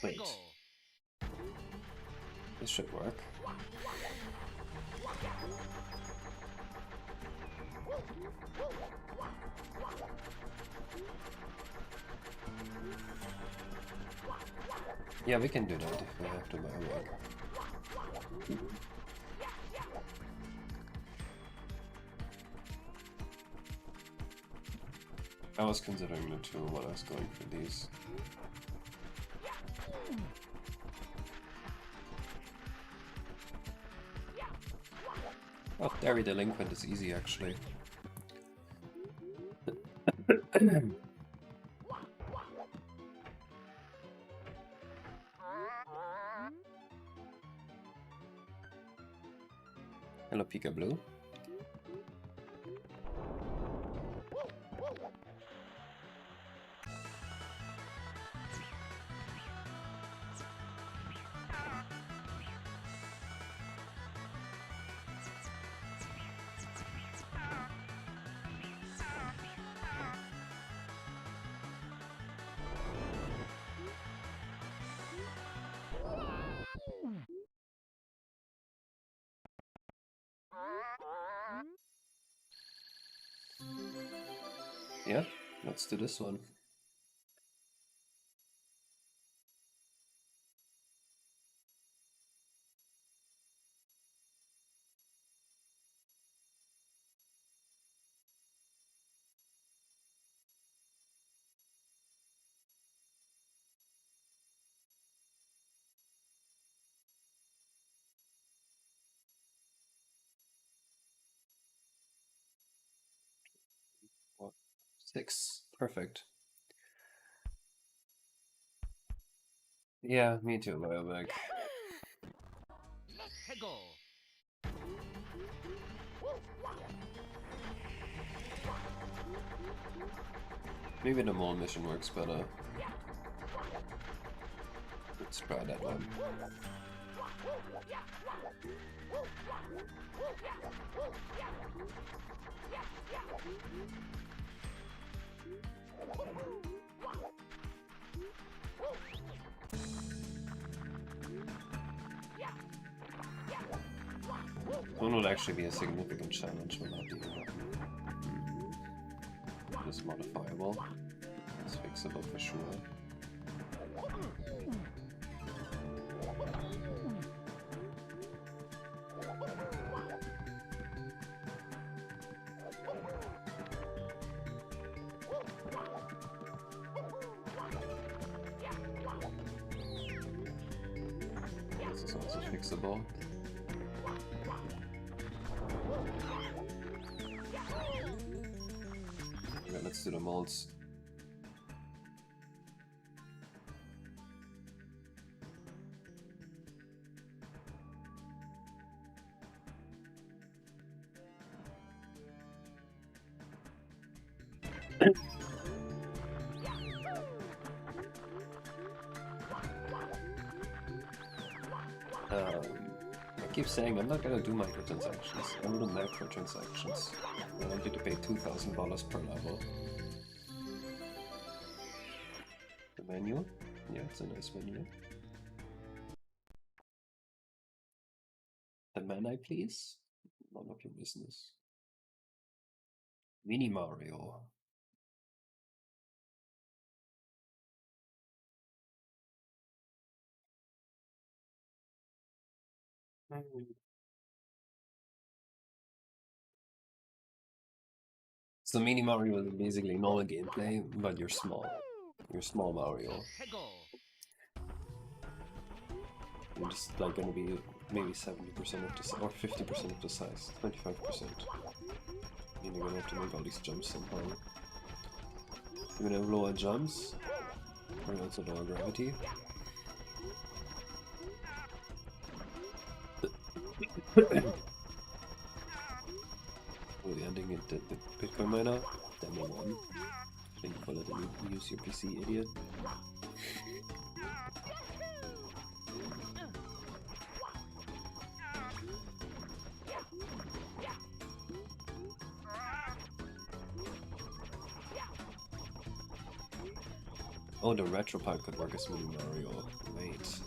Wait. This should work. Yeah, we can do that if we have to buy one. I was considering the two when I was going for these. Oh, Dairy Delinquent is easy actually. Hello, Pika Blue. Yeah, let's do this one. What? 6. Perfect. Yeah, me too, Loyalback. Let's go. Maybe the mole mission works better. Let's try that one. One would actually be a significant challenge, will not be enough. It is modifiable. It's fixable for sure. This is also fixable. Okay, let's do the molds. keep saying I'm not gonna do microtransactions. I will do macrotransactions. I want you to pay $2,000 per level. The menu? Yeah, it's a nice menu. The mana, please? None of your business. Mini Mario. So Mini Mario is basically normal gameplay, but you're small. You're small Mario. You're just like gonna be maybe 70% of the size, or 50% of the size, 25%. And you're gonna have to make all these jumps somehow. You're gonna have lower jumps, or also lower gravity. We're ending it at the Bitcoin miner. Demo 1. Thank you for letting me use your PC, idiot. Oh, the retro pipe could work as Mini Mario. Wait.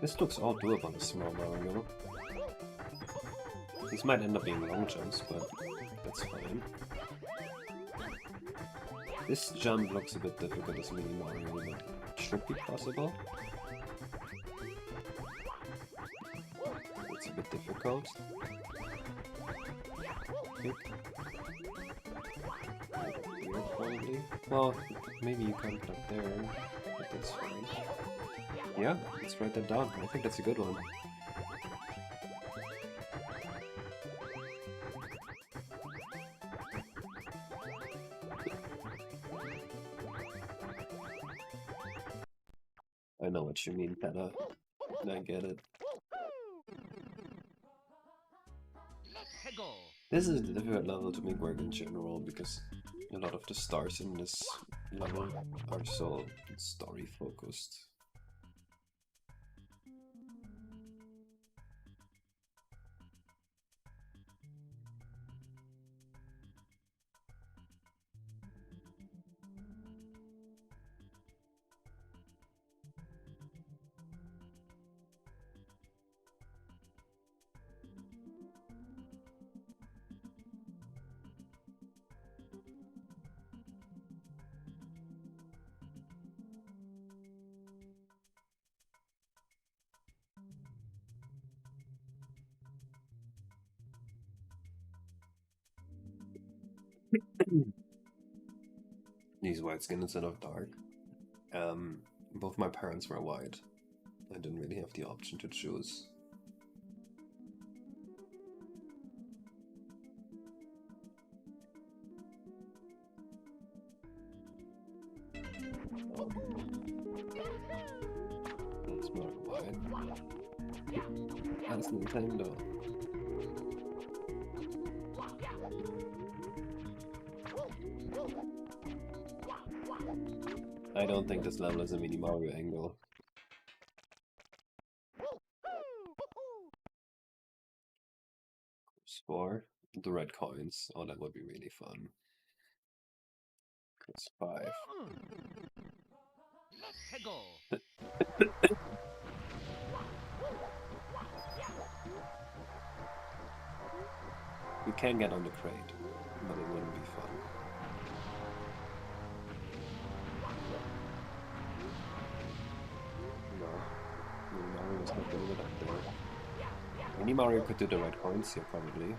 This looks all doable on a small Mario. These might end up being long jumps, but that's fine. This jump looks a bit difficult as Mini Mario, but it should be possible. It's a bit difficult. Here, probably. Well, maybe you can't up there, but that's fine. Yeah, let's write that down. I think that's a good one. I know what you mean, Peta. I get it. This is a difficult level to make work in general, because a lot of the stars in this level are so story focused. These white skin instead of dark. Both my parents were white. I didn't really have the option to choose. That's not white. That's Nintendo. I don't think this level is a Mini Mario angle. Score the red coins. Oh, that would be really fun. That's 5. You can get on the crate, but it wouldn't be fun. No, Mario's not doing it up there. Mini Mario could do the red coins here, probably.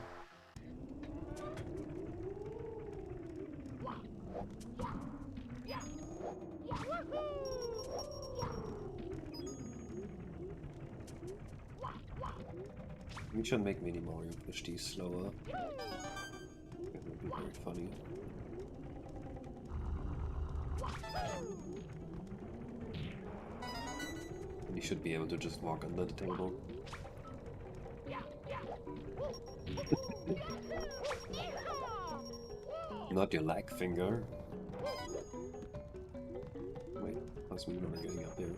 We should make Mini Mario push these slower. It would be very funny. And you should be able to just walk under the table. Not your lag finger. Wait, how's me not getting up there?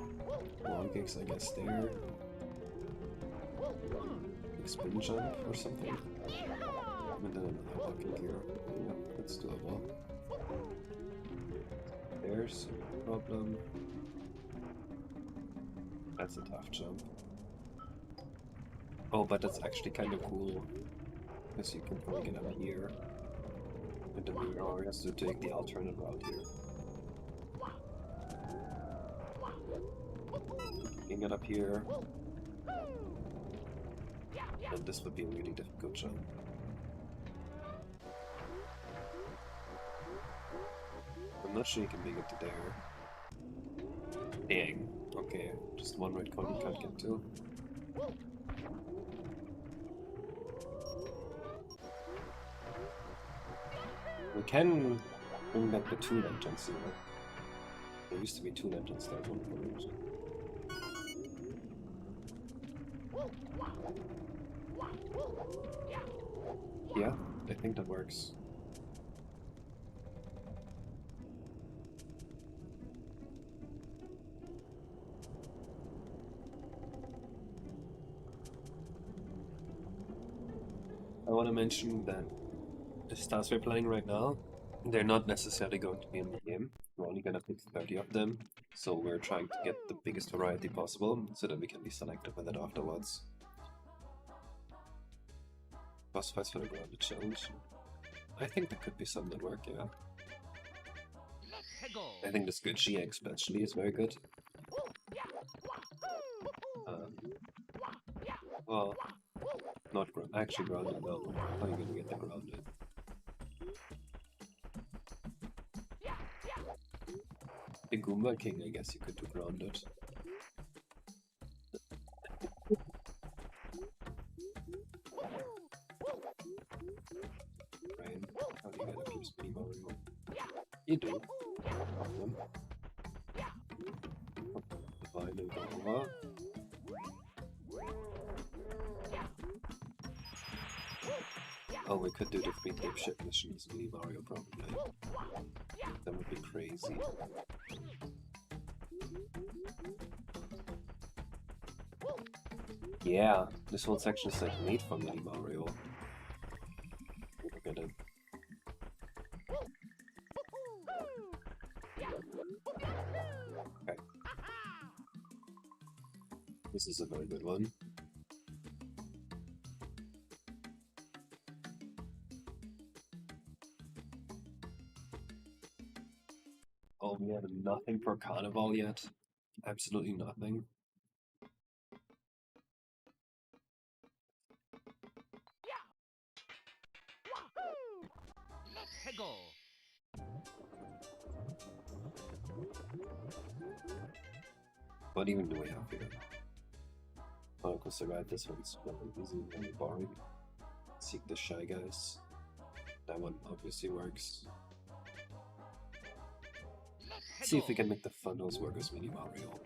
Wall kicks, I guess, there. Like spin jump or something. And then another wall kick here. Yeah, that's doable. There's a problem. That's a tough jump. Oh, but that's actually kind of cool. Because you can probably get up here. And then Mario has to take the alternate route here. You can get up here. And this would be a really difficult jump. I'm not sure you can make it to there. Dang. Okay, just one red cone you can't get to. We can bring back the 2 legends here. There used to be 2 legends there at one point. Yeah, I think that works. I want to mention that the stars we're playing right now, they're not necessarily going to be in the game. We're only going to pick 30 of them, so we're trying to get the biggest variety possible, so that we can be selective with it afterwards. Boss fights for the grounded challenge. I think there could be some that work, yeah. I think this good GX especially is very good. Well, not actually grounded, no. How are you gonna get the grounded? The Goomba King, I guess you could do grounded. Right, how do you get a piece of Mario? You do. No problem. Divine and Goomba. Oh, we could do the 3 tape ship missions in Mario probably. That would be crazy. Yeah, this whole section is like made for Mini Mario. Look at it. Okay. This is a very good one. Oh, we have nothing for Carnival yet. Absolutely nothing. What even do we have here? Oh, because I got this one's easy and boring. Seek the Shy Guys. That one obviously works. Let's see if we can make the funnels work as Mini Mario.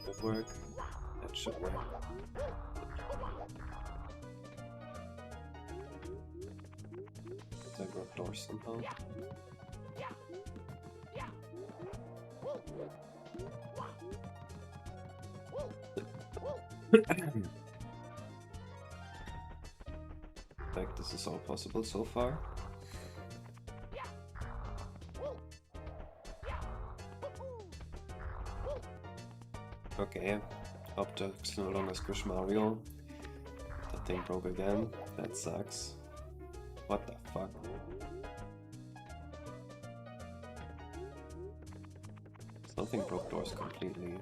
Should work. That should work. Let's open up doors somehow. In fact, this is all possible so far. Okay, Optics no longer squish Mario. That thing broke again. That sucks. What the fuck? Something broke doors completely.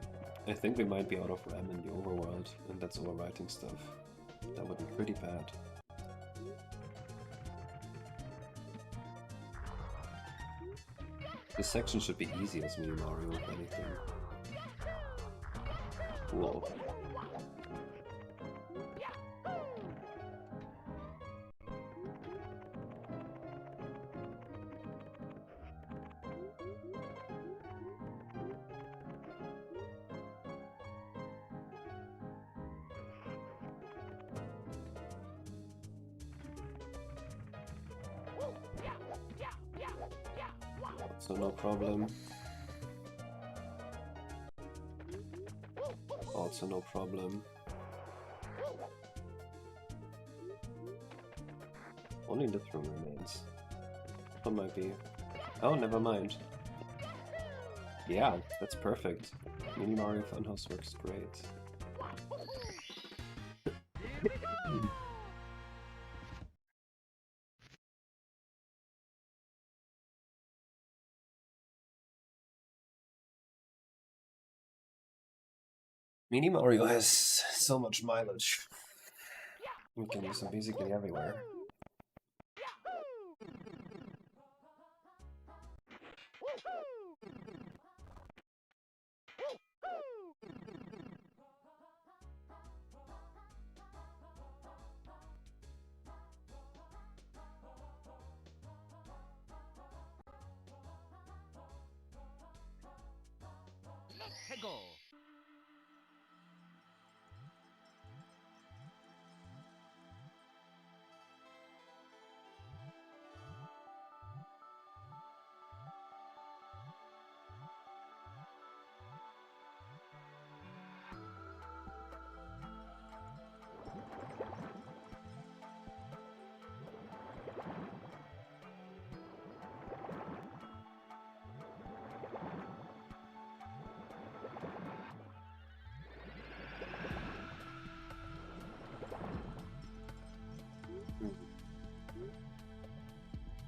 I think we might be out of RAM in the overworld, and that's overwriting stuff. That would be pretty bad. This section should be easy as Mini Mario, if anything. Whoa. So no problem. Also no problem. Only this room remains. What might be? Oh, never mind. Yeah, that's perfect. Mini Mario Funhouse works great. Mini Mario has so much mileage. We can use them basically everywhere. Let's go.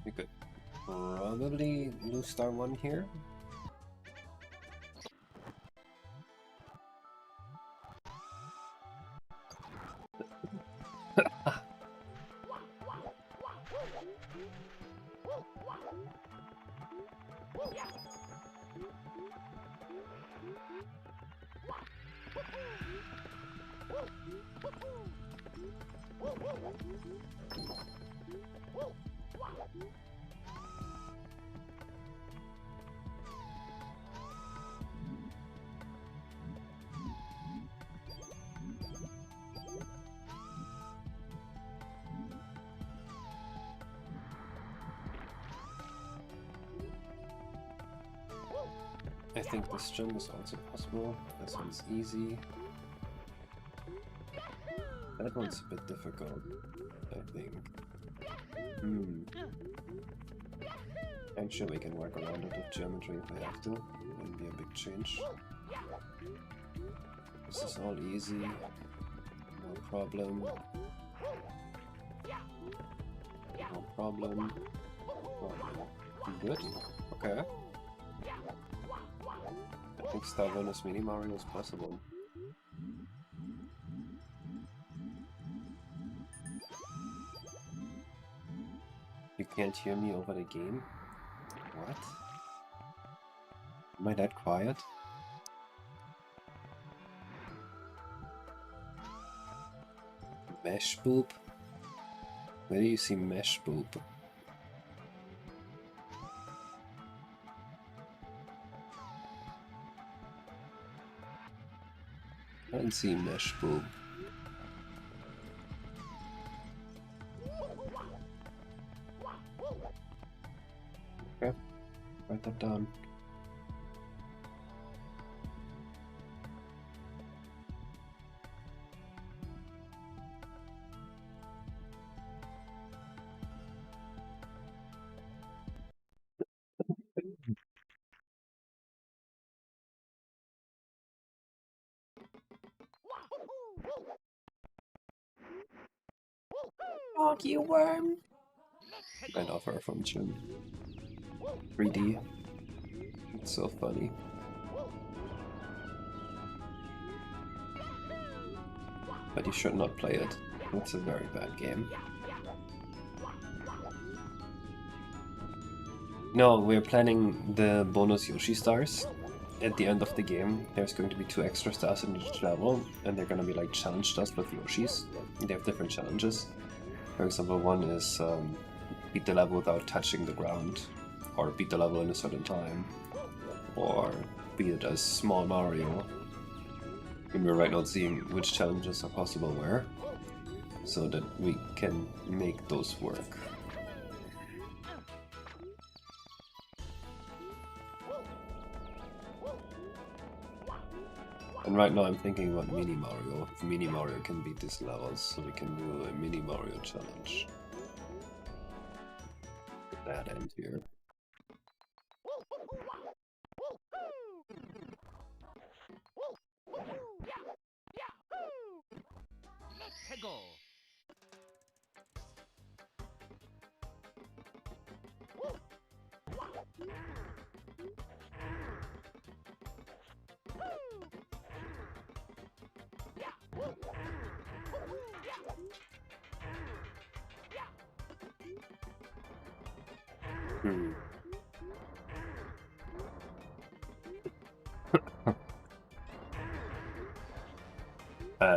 We could probably lose star 1 here. I think this jump is also possible. This one's easy. That one's a bit difficult, I think. I'm sure we can work around it with geometry if we have to. Wouldn't be a big change. This is all easy. No problem. No problem. Good. Okay. I think Star Bonus Mini Mario is possible. You can't hear me over the game? What? Am I that quiet? Mesh boop? Where do you see mesh boop? I don't see mesh boop. Okay, write that down. Oh, you worm! An offer from Jim. 3D. It's so funny. But you should not play it. It's a very bad game. No, we're planning the bonus Yoshi stars. At the end of the game, there's going to be 2 extra stars in each level, and they're going to be like challenge stars with Yoshis. They have different challenges. For example, one is beat the level without touching the ground, or beat the level in a certain time, or beat it as small Mario. And we're right now seeing which challenges are possible where, so that we can make those work. And right now I'm thinking about Mini Mario. If Mini Mario can beat these levels, so we can do a Mini Mario challenge. At that end here. Let's go.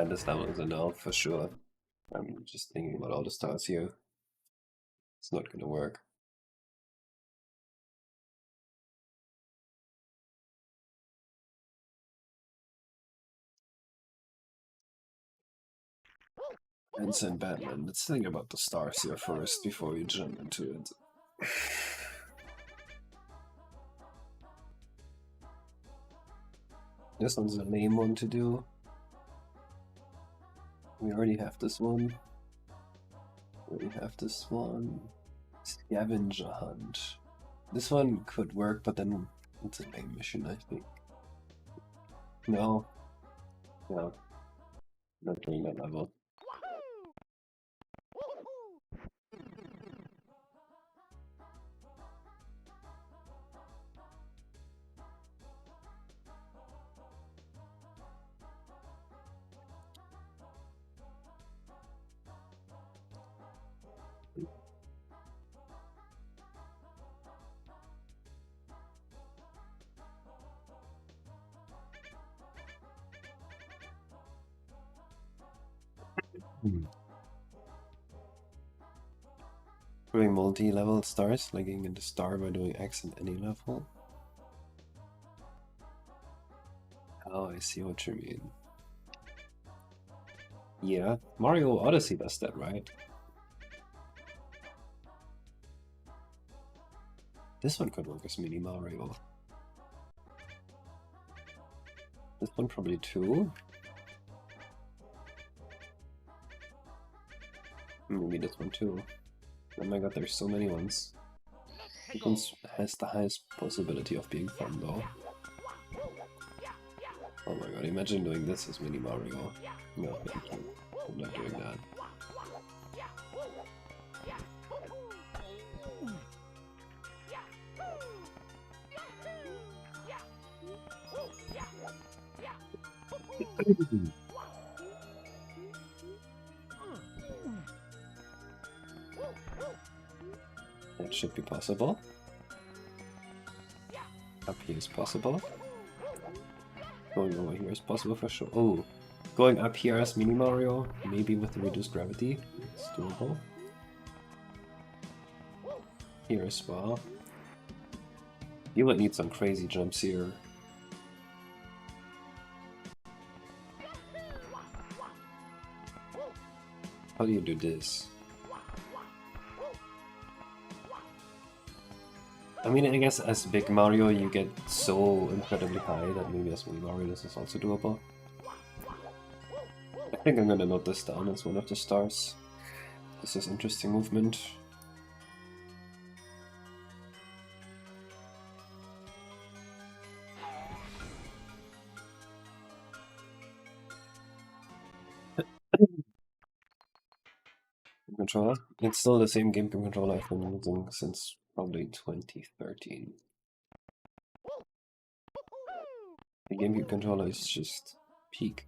This level is a no for sure. I'm just thinking about all the stars here. It's not gonna work. And Sin Batman. Let's think about the stars here first before we jump into it. This one's a lame one to do. We already have this one. We have this one. Scavenger hunt. This one could work, but then it's a lame mission, I think. No. No. Not doing that level. Doing multi-level stars, like getting the star by doing X in any level. Oh, I see what you mean. Yeah, Mario Odyssey does that, right? This one could work as Mini Mario. This one probably too. Maybe this one too. Oh my god, there's so many ones. This one has the highest possibility of being fun though. Oh my god, imagine doing this as Mini Mario. No, thank you. I'm not doing that. That should be possible. Up here is possible. Going over here is possible for sure. Oh, going up here as Mini Mario, maybe with the reduced gravity. It's doable. Here as well. You would need some crazy jumps here. How do you do this? I mean, I guess as Big Mario you get so incredibly high that maybe as Mini Mario this is also doable. I think I'm gonna note this down as one of the stars. This is interesting movement. Controller. It's still the same GameCube controller I've been using since probably 2013. The GameCube controller is just peak.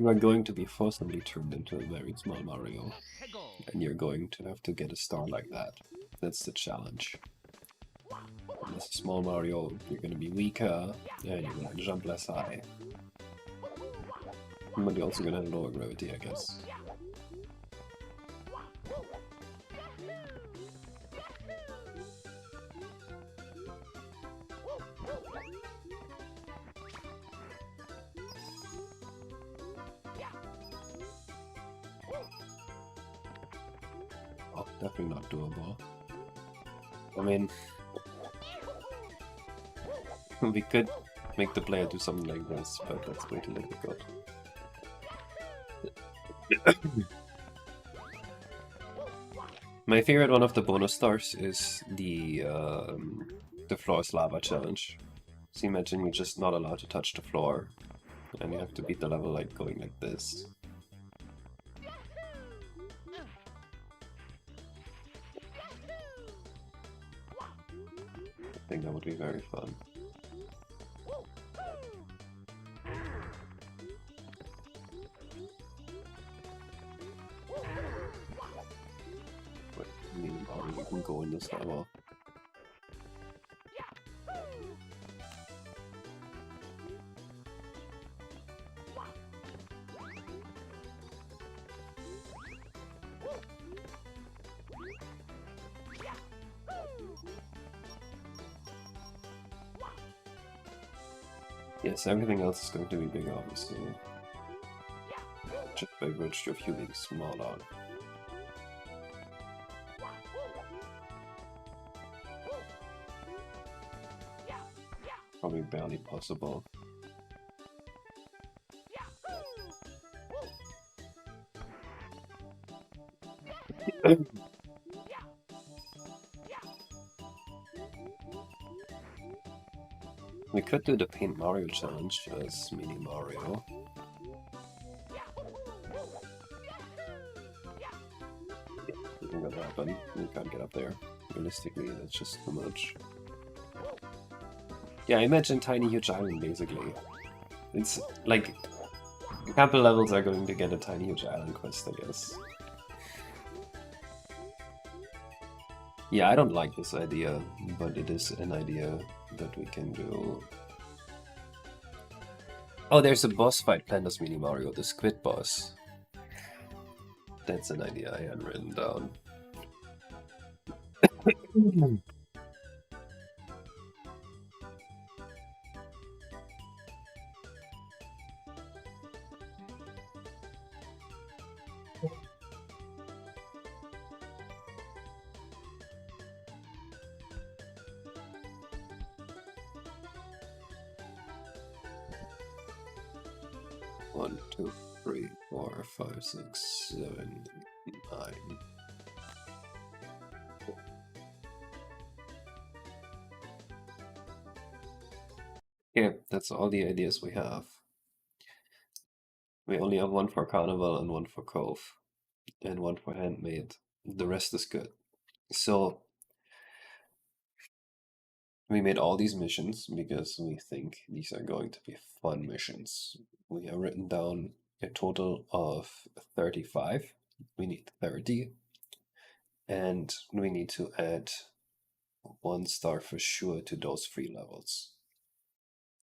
You are going to be forcibly turned into a very small Mario, Let's go. and you're going to have to get a star like that. That's the challenge. And as a small Mario, you're going to be weaker, and you're going to jump less high. But you're also going to have lower gravity, I guess. Oh, definitely not doable. I mean, we could make the player do something like this, but that's way too difficult. My favorite one of the bonus stars is the floor's lava challenge. So imagine you're just not allowed to touch the floor, and you have to beat the level like going like this. I think that would be very fun. But meanwhile, you can go in this level. Yes, everything else is going to be big, obviously. Just by virtue of you being smaller. Probably barely possible. We could do the Paint Mario challenge as Mini Mario. Isn't gonna happen. We can't get up there. Realistically, that's just too much. Yeah, imagine Tiny Huge Island, basically. It's like... a couple levels are going to get a Tiny Huge Island quest, I guess. Yeah, I don't like this idea, but it is an idea that we can do. Oh, there's a boss fight planned as Mini Mario, the Squid boss. That's an idea I had written down. One, two, 3, 4, 5, 6, 7, 9. Yeah, that's all the ideas we have. We only have one for Carnival and one for Cove, and one for Handmade. The rest is good. So, we made all these missions because we think these are going to be fun missions. We have written down a total of 35. We need 30. And we need to add 1 star for sure to those 3 levels.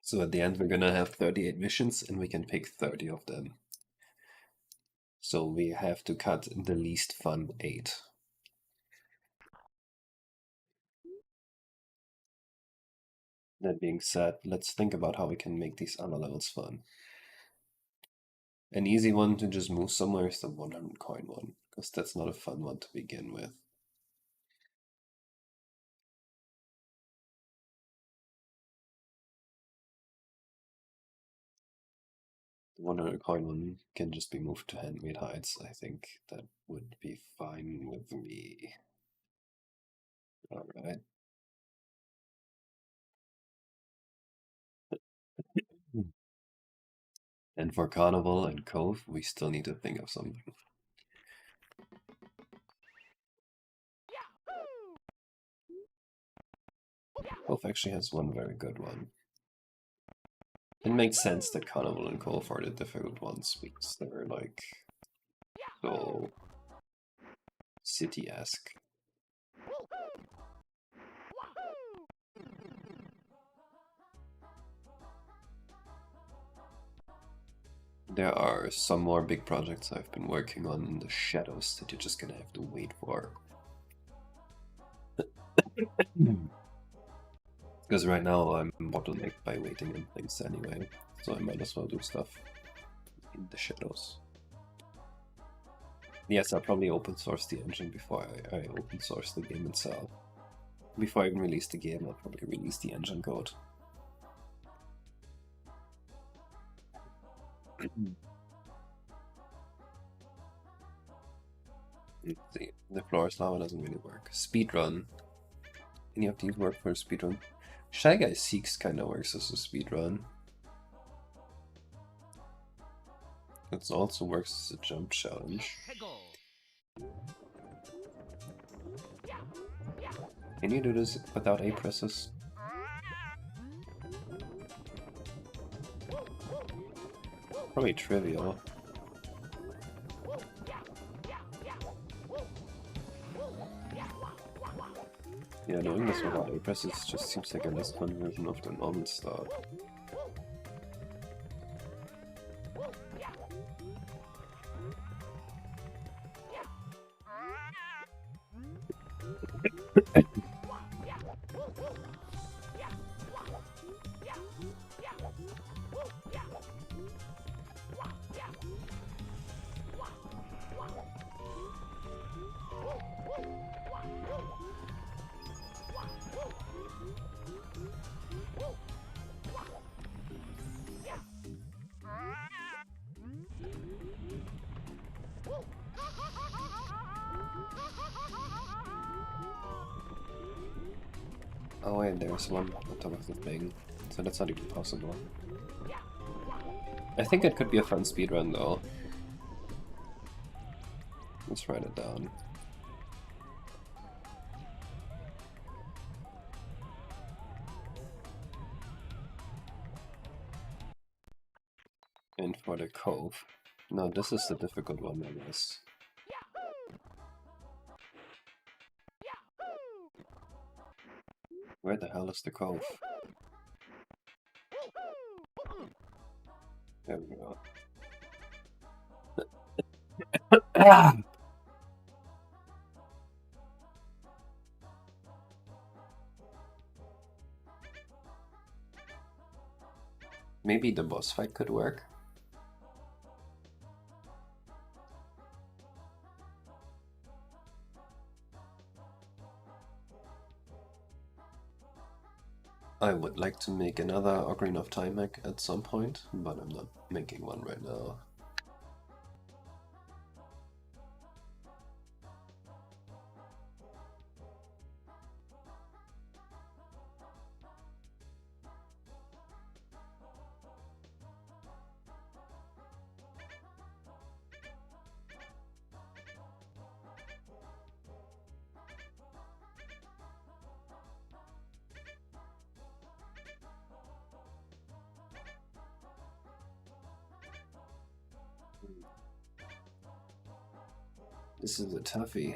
So at the end, we're gonna have 38 missions and we can pick 30 of them. So we have to cut the least fun 8. That being said, let's think about how we can make these other levels fun. An easy one to just move somewhere is the 100 coin one, because that's not a fun one to begin with. The 100 coin one can just be moved to Handmade Heights. I think that would be fine with me. Alright. And for Carnival and Cove, we still need to think of something. Cove actually has one very good one. It makes sense that Carnival and Golf are the difficult ones because they're like so city-esque. There are some more big projects I've been working on in the shadows that you're just gonna have to wait for. Because right now I'm bottlenecked by waiting on things anyway, so I might as well do stuff in the shadows. Yes, I'll probably open source the engine before I open source the game itself. Before I even release the game, I'll probably release the engine code. Let's see, the Flores Lava doesn't really work. Speedrun. Any of these work for a speedrun? Shy Guy Seeks kinda works as a speedrun. It also works as a jump challenge. Can you do this without A presses? Probably trivial. Yeah, doing this without A presses just seems like a less fun version of the normal start. Oh wait, there's one on top of the thing, so that's not even possible. I think it could be a fun speedrun though. Let's write it down. And for the cove. No, this is the difficult one, I guess. Where the hell is the cove? There we go. Maybe the boss fight could work. I would like to make another Ocarina of Time hack at some point, but I'm not making one right now. This is a toughie.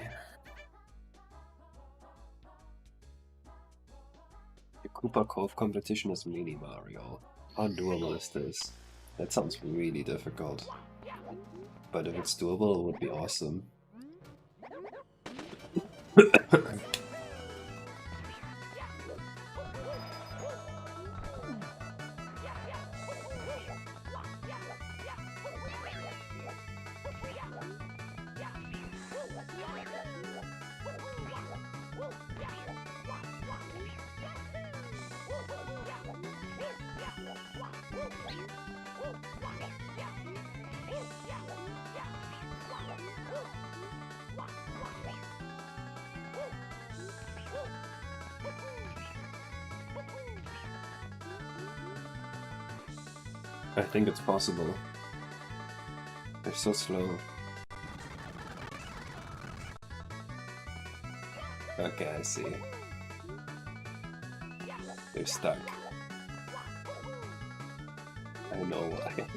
The Koopa Cove competition is Mini Mario. How doable is this? That sounds really difficult. But if it's doable, it would be awesome. I think it's possible. They're so slow. Okay, I see. They're stuck. I know why.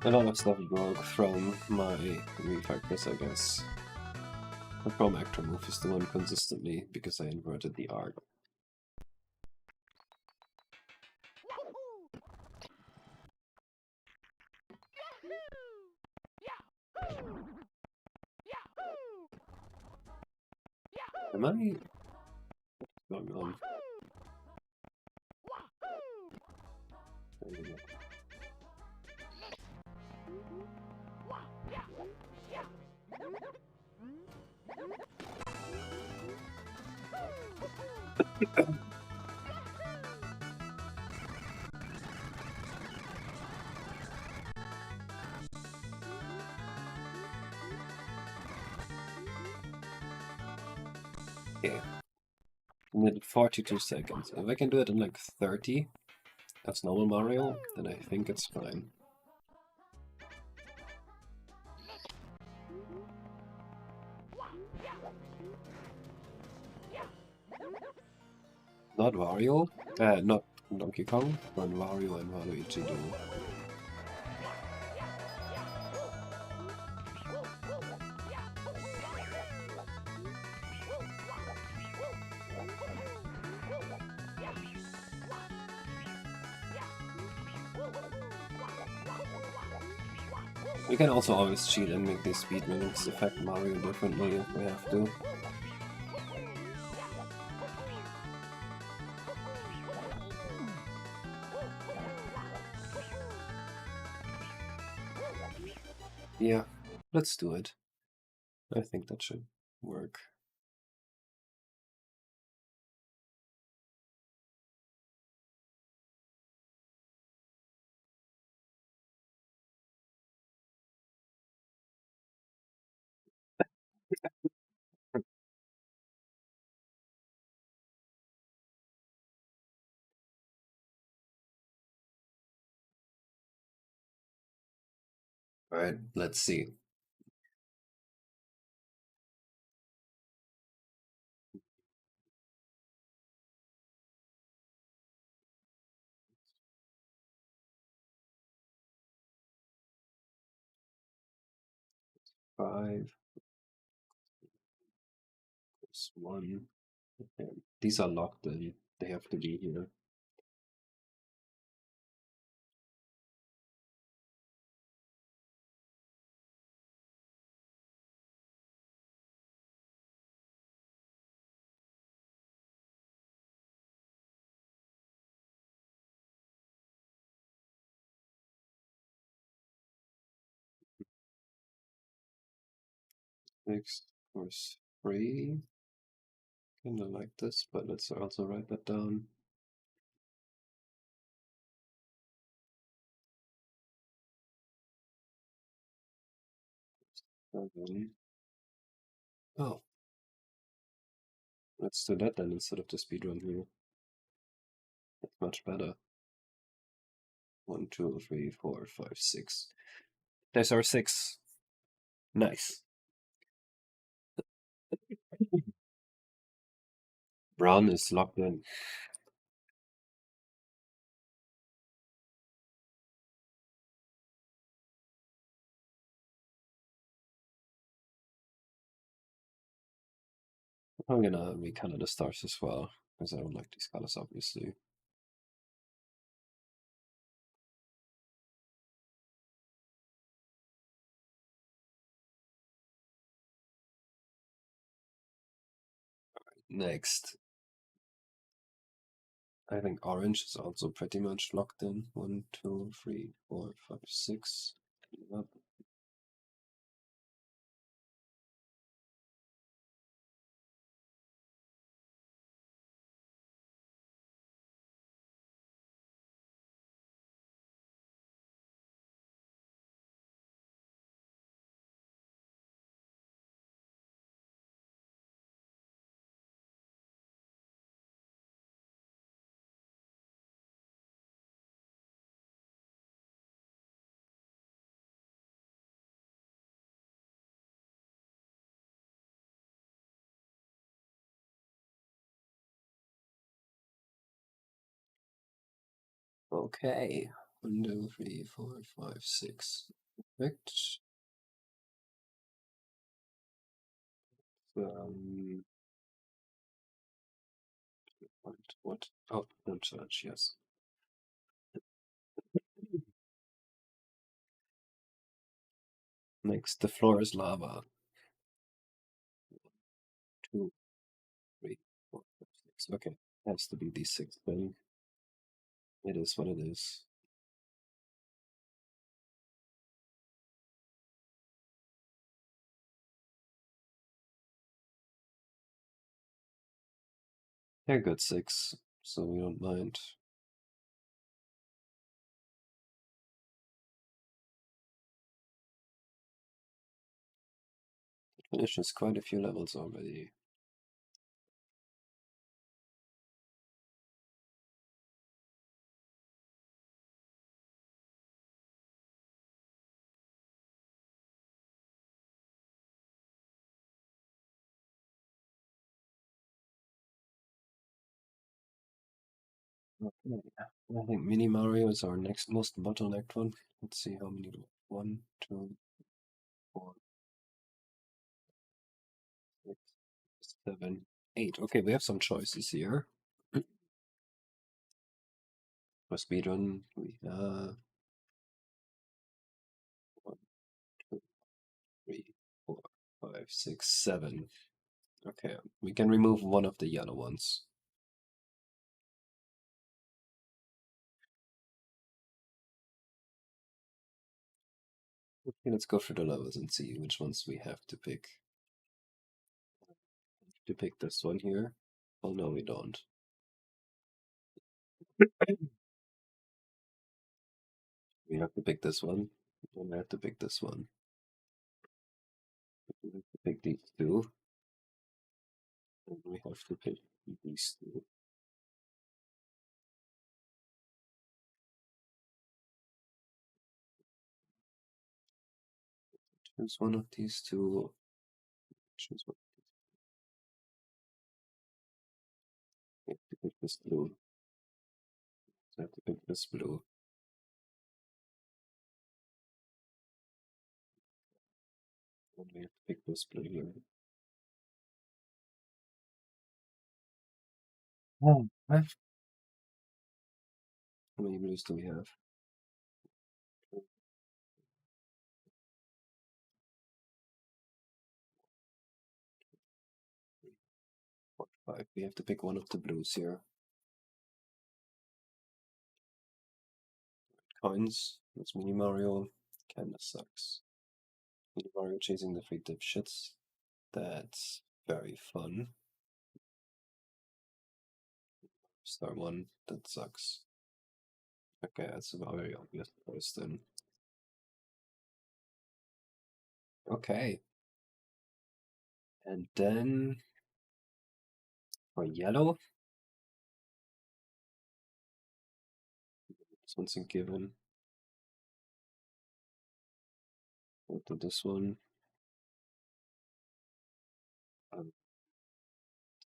A lot of stuff broke from my refactors, I guess. The Chrome Actor move is the one consistently because I inverted the art. Am I? What's going on? Okay. I needed 42 seconds. If I can do it in like 30 as normal Mario, then I think it's fine. Not Wario, not Donkey Kong, but Wario and Waluigi do. We can also always cheat and make these speedruns affect Mario differently if we have to. Yeah, let's do it. I think that should work. Alright, let's see. Five plus one. Okay. These are locked in. They have to be here. Next course 3. Kinda like this, but let's also write that down. Oh. Let's do that then instead of the speedrun here. That's much better. 1, 2, 3, 4, 5, 6. There's our 6. Nice. Brown is locked in. I'm gonna recolor the stars as well, because I don't like these colors, obviously. Next. I think orange is also pretty much locked in. 1, 2, 3, 4, 5, 6. Yep. Okay. 1, 2, 3, 4, 5, 6. Perfect. What? Oh, no charge, yes. Next, the floor is lava. 2, 3, 4, 5, 6. Okay, has to be the sixth thing. It is what it is. They're good 6, so we don't mind. Finishes quite a few levels already. Okay. I think Mini Mario is our next most bottlenecked one. Let's see how many. 1, 2, 4, 6, 7, 8. Okay, we have some choices here. For speedrun, we have 1, 2, 3, 4, 5, 6, 7. Okay, we can remove one of the yellow ones. Okay, let's go through the levels and see which ones we have to pick. To pick this one here. Oh no, we don't. We have to pick this one. And I have to pick this one. We have to pick these two. And we have to pick these two. Choose one of these two. Choose one. We have to pick this blue. So I have to pick this blue. And we have to pick this blue here. Oh, how many blues do we have? 4, 5. We have to pick one of the blues here. Coins. That's Mini Mario. Kinda sucks. Mini Mario chasing the 3 dipshits. That's very fun. Star 1. That sucks. Okay, that's a very obvious choice then. Okay. And then for yellow, this one's a given. We'll do this one.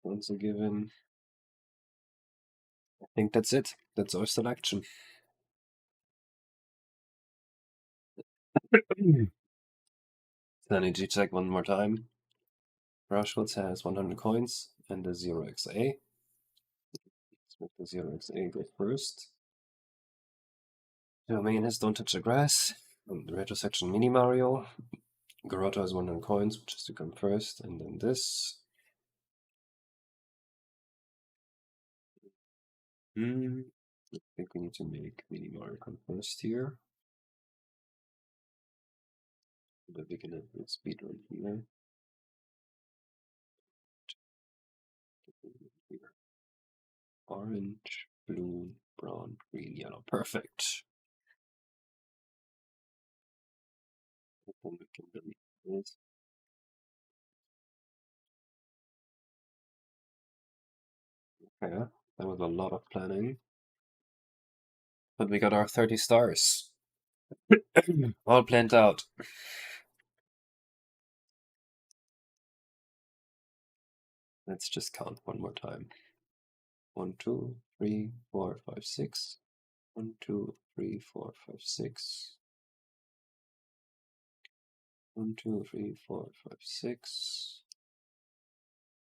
One's a given. I think that's it. That's our selection. Sanity check one more time. Brushwoods has 100 coins and the 0xa. Let's make the 0xa go first. Domain has Don't Touch the Grass. And the retro section Mini Mario. Garota has 100 coins, which is to come first. And then this. I think we need to make Mini Mario come first here. The beginner with speedrun here. Orange, blue, brown, green, yellow. Perfect. Then we can delete this. Okay, that was a lot of planning. But we got our 30 stars. All planned out. Let's just count one more time. 1, 2, 3, 4, 5, 6. 1, 2, 3, 4, 5, 6. 1, 2, 3, 4, 5, 6.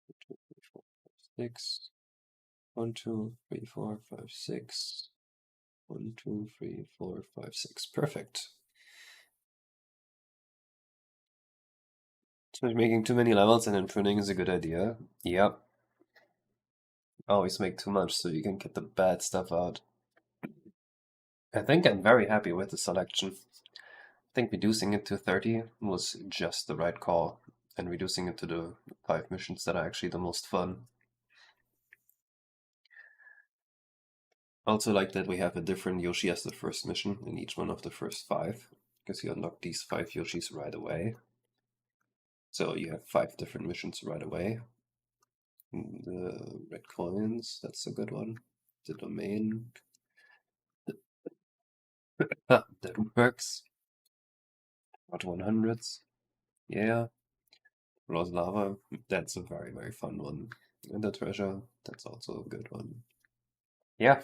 1, 2, 3, 4, 5, 6. 1, 2, 3, 4, 5, 6. 1, 2, 3, 4, 5, 6. Perfect. So making too many levels and then pruning is a good idea. Yep. Always make too much so you can get the bad stuff out. I think I'm very happy with the selection. I think reducing it to 30 was just the right call, and reducing it to the 5 missions that are actually the most fun. Also like that we have a different Yoshi as the first mission in each one of the first 5, because you unlock these 5 Yoshis right away. So you have 5 different missions right away. The red coins, that's a good one. The domain. Ah, the root perks. Hot 100s. Yeah. Rose Lava, that's a very, very fun one. And the treasure, that's also a good one. Yeah.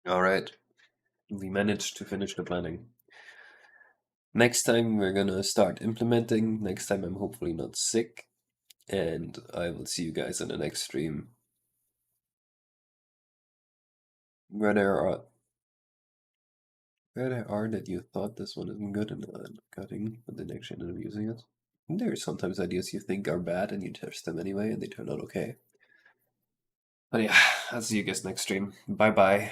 Alright. We managed to finish the planning. Next time we're gonna start implementing. Next time I'm hopefully not sick. And I will see you guys in the next stream. Where there are that you thought this one isn't good and cutting, but then actually ended up using it. And there are sometimes ideas you think are bad and you test them anyway and they turn out okay. But yeah, I'll see you guys next stream. Bye bye.